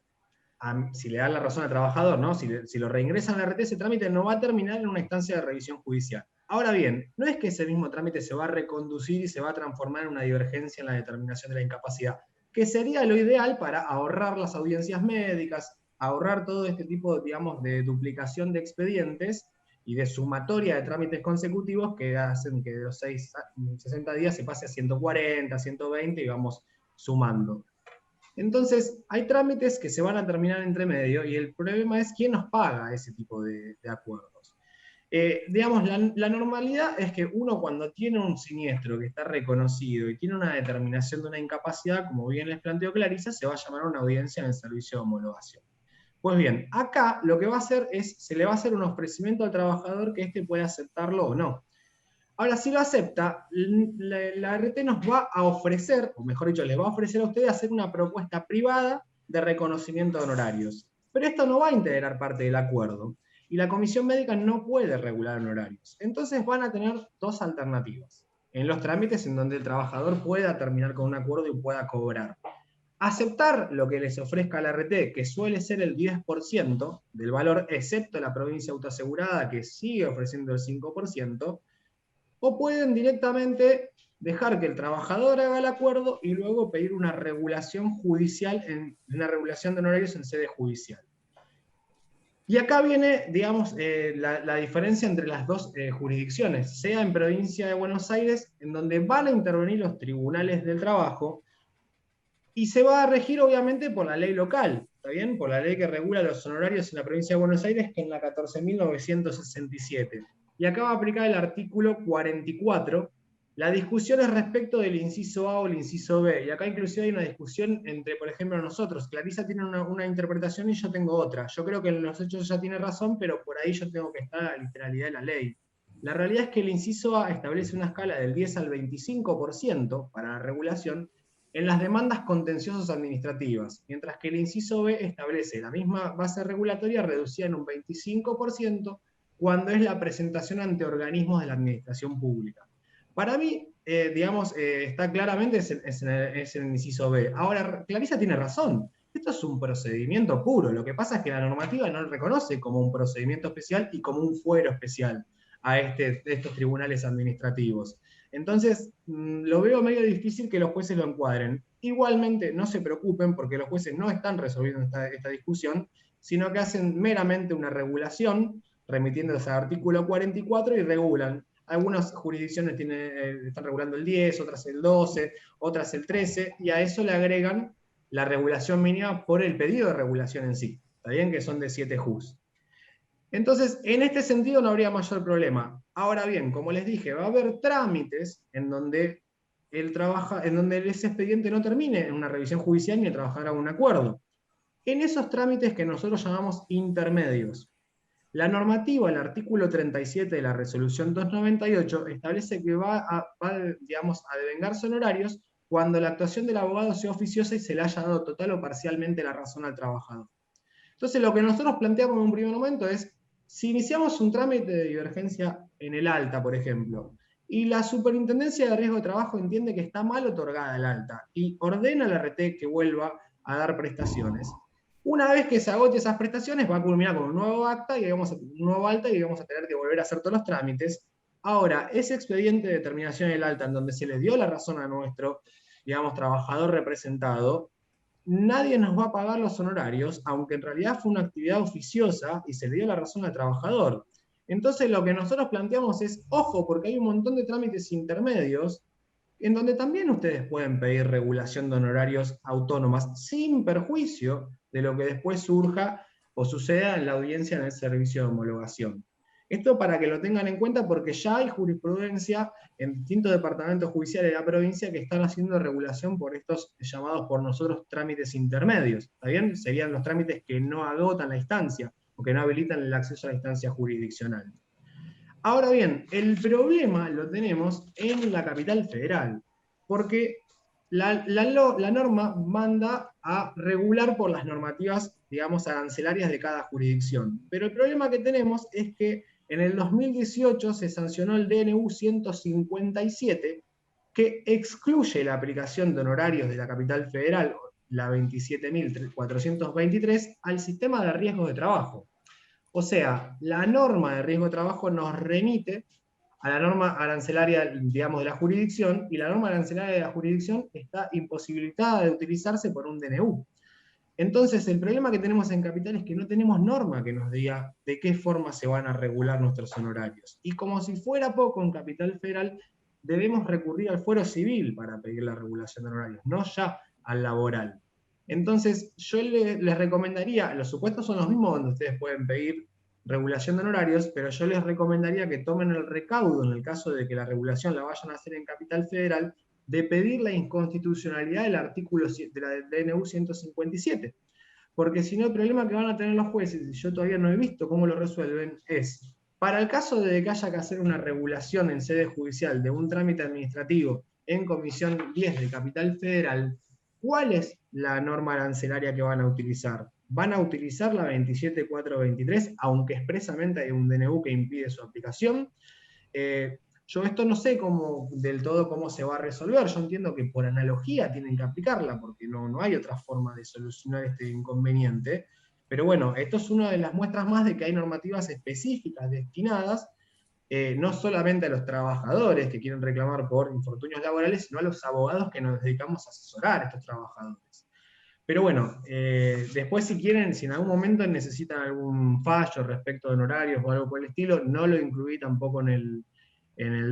si le dan la razón al trabajador, ¿no? Si lo reingresan a la RT, ese trámite no va a terminar en una instancia de revisión judicial. Ahora bien, no es que ese mismo trámite se va a reconducir y se va a transformar en una divergencia en la determinación de la incapacidad, que sería lo ideal para ahorrar las audiencias médicas, ahorrar todo este tipo, digamos, de duplicación de expedientes y de sumatoria de trámites consecutivos que hacen que de los 60 días se pase a 140, 120 y vamos sumando. Entonces, hay trámites que se van a terminar entre medio y el problema es quién nos paga ese tipo de acuerdos. Digamos, la normalidad es que uno cuando tiene un siniestro que está reconocido y tiene una determinación de una incapacidad, como bien les planteó Clarisa, se va a llamar a una audiencia en el servicio de homologación. Pues bien, acá lo que va a hacer es, se le va a hacer un ofrecimiento al trabajador que éste puede aceptarlo o no. Ahora, si lo acepta, la RT nos va a ofrecer, o mejor dicho, les va a ofrecer a ustedes hacer una propuesta privada de reconocimiento de honorarios. Pero esto no va a integrar parte del acuerdo. Y la comisión médica no puede regular honorarios. Entonces van a tener dos alternativas en los trámites en donde el trabajador pueda terminar con un acuerdo y pueda cobrar. Aceptar lo que les ofrezca la RT, que suele ser el 10% del valor, excepto la provincia autoasegurada, que sigue ofreciendo el 5%, o pueden directamente dejar que el trabajador haga el acuerdo y luego pedir una regulación judicial, una regulación de honorarios en sede judicial. Y acá viene, digamos, la diferencia entre las dos jurisdicciones, sea en provincia de Buenos Aires, en donde van a intervenir los tribunales del trabajo, y se va a regir obviamente por la ley local, ¿está bien? Por la ley que regula los honorarios en la provincia de Buenos Aires, que es la 14.967. Y acá va a aplicar el artículo 44. La discusión es respecto del inciso A o el inciso B, y acá inclusive hay una discusión entre, por ejemplo, nosotros. Clarisa tiene una interpretación y yo tengo otra. Yo creo que en los hechos ella tiene razón, pero por ahí yo tengo que estar a la literalidad de la ley. La realidad es que el inciso A establece una escala del 10 al 25% para la regulación en las demandas contenciosas administrativas, mientras que el inciso B establece la misma base regulatoria reducida en un 25% cuando es la presentación ante organismos de la administración pública. Para mí, digamos, está claramente es el inciso B. Ahora, Clarisa tiene razón. Esto es un procedimiento puro. Lo que pasa es que la normativa no lo reconoce como un procedimiento especial y como un fuero especial a estos tribunales administrativos. Entonces, lo veo medio difícil que los jueces lo encuadren. Igualmente, no se preocupen porque los jueces no están resolviendo esta discusión, sino que hacen meramente una regulación, remitiéndose al artículo 44 y regulan. Algunas jurisdicciones están regulando el 10, otras el 12, otras el 13, y a eso le agregan la regulación mínima por el pedido de regulación en sí. ¿Está bien? Que son de 7 juz. Entonces, en este sentido no habría mayor problema. Ahora bien, como les dije, va a haber trámites en donde ese expediente no termine en una revisión judicial ni el trabajador haga un acuerdo. En esos trámites que nosotros llamamos intermedios, la normativa, el artículo 37 de la resolución 298, establece que digamos, a devengarse honorarios cuando la actuación del abogado sea oficiosa y se le haya dado total o parcialmente la razón al trabajador. Entonces, lo que nosotros planteamos en un primer momento es, si iniciamos un trámite de divergencia en el alta, por ejemplo, y la Superintendencia de Riesgo de Trabajo entiende que está mal otorgada el alta y ordena al RT que vuelva a dar prestaciones, Una vez que se agote esas prestaciones, va a culminar con un nuevo acta y un nuevo alta y vamos a tener que volver a hacer todos los trámites. Ahora, ese expediente de determinación del alta, en donde se le dio la razón a nuestro, digamos, trabajador representado, nadie nos va a pagar los honorarios, aunque en realidad fue una actividad oficiosa y se le dio la razón al trabajador. Entonces lo que nosotros planteamos es, ojo, porque hay un montón de trámites intermedios en donde también ustedes pueden pedir regulación de honorarios autónomas sin perjuicio de lo que después surja o suceda en la audiencia en el servicio de homologación. Esto para que lo tengan en cuenta porque ya hay jurisprudencia en distintos departamentos judiciales de la provincia que están haciendo regulación por estos llamados por nosotros trámites intermedios. ¿Está bien? Serían los trámites que no agotan la instancia o que no habilitan el acceso a la instancia jurisdiccional. Ahora bien, el problema lo tenemos en la capital federal, porque la norma manda a regular por las normativas, digamos, arancelarias de cada jurisdicción. Pero el problema que tenemos es que en el 2018 se sancionó el DNU 157, que excluye la aplicación de honorarios de la capital federal, la 27.423, al sistema de riesgos de trabajo. O sea, la norma de riesgo de trabajo nos remite a la norma arancelaria, digamos, de la jurisdicción, y la norma arancelaria de la jurisdicción está imposibilitada de utilizarse por un DNU. Entonces, el problema que tenemos en Capital es que no tenemos norma que nos diga de qué forma se van a regular nuestros honorarios. Y como si fuera poco en Capital Federal, debemos recurrir al fuero civil para pedir la regulación de honorarios, no ya al laboral. Entonces, yo les recomendaría, los supuestos son los mismos donde ustedes pueden pedir regulación de honorarios, pero yo les recomendaría que tomen el recaudo, en el caso de que la regulación la vayan a hacer en Capital Federal, de pedir la inconstitucionalidad del artículo de la DNU 157. Porque si no, el problema que van a tener los jueces, y yo todavía no he visto cómo lo resuelven, es, para el caso de que haya que hacer una regulación en sede judicial de un trámite administrativo en Comisión 10 de Capital Federal, ¿cuál es la norma arancelaria que van a utilizar? ¿Van a utilizar la 27423, aunque expresamente hay un DNU que impide su aplicación? Yo esto no sé del todo cómo se va a resolver. Yo entiendo que por analogía tienen que aplicarla, porque no hay otra forma de solucionar este inconveniente. Pero bueno, esto es una de las muestras más de que hay normativas específicas destinadas no solamente a los trabajadores que quieren reclamar por infortunios laborales, sino a los abogados que nos dedicamos a asesorar a estos trabajadores. Pero bueno, después si quieren, si en algún momento necesitan algún fallo respecto de honorarios o algo por el estilo, no lo incluí tampoco en el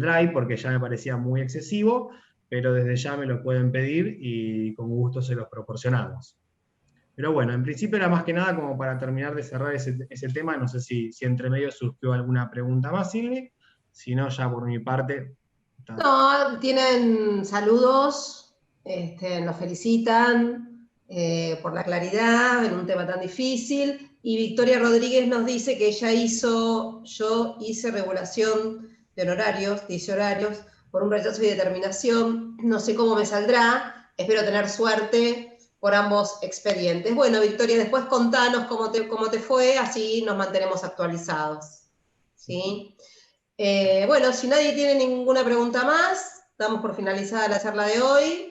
Drive porque ya me parecía muy excesivo, pero desde ya me lo pueden pedir y con gusto se los proporcionamos. Pero bueno, en principio era más que nada como para terminar de cerrar ese tema. No sé si entre medio surgió alguna pregunta más, Silvi. Si no, ya por mi parte.
No, tienen saludos, nos felicitan por la claridad en un tema tan difícil. Y Victoria Rodríguez nos dice que yo hice regulación de honorarios, 10 horarios, por un rechazo y determinación. No sé cómo me saldrá, espero tener suerte por ambos expedientes. Bueno, Victoria, después contanos cómo te fue, así nos mantenemos actualizados. ¿Sí? Bueno, si nadie tiene ninguna pregunta más, damos por finalizada la charla de hoy.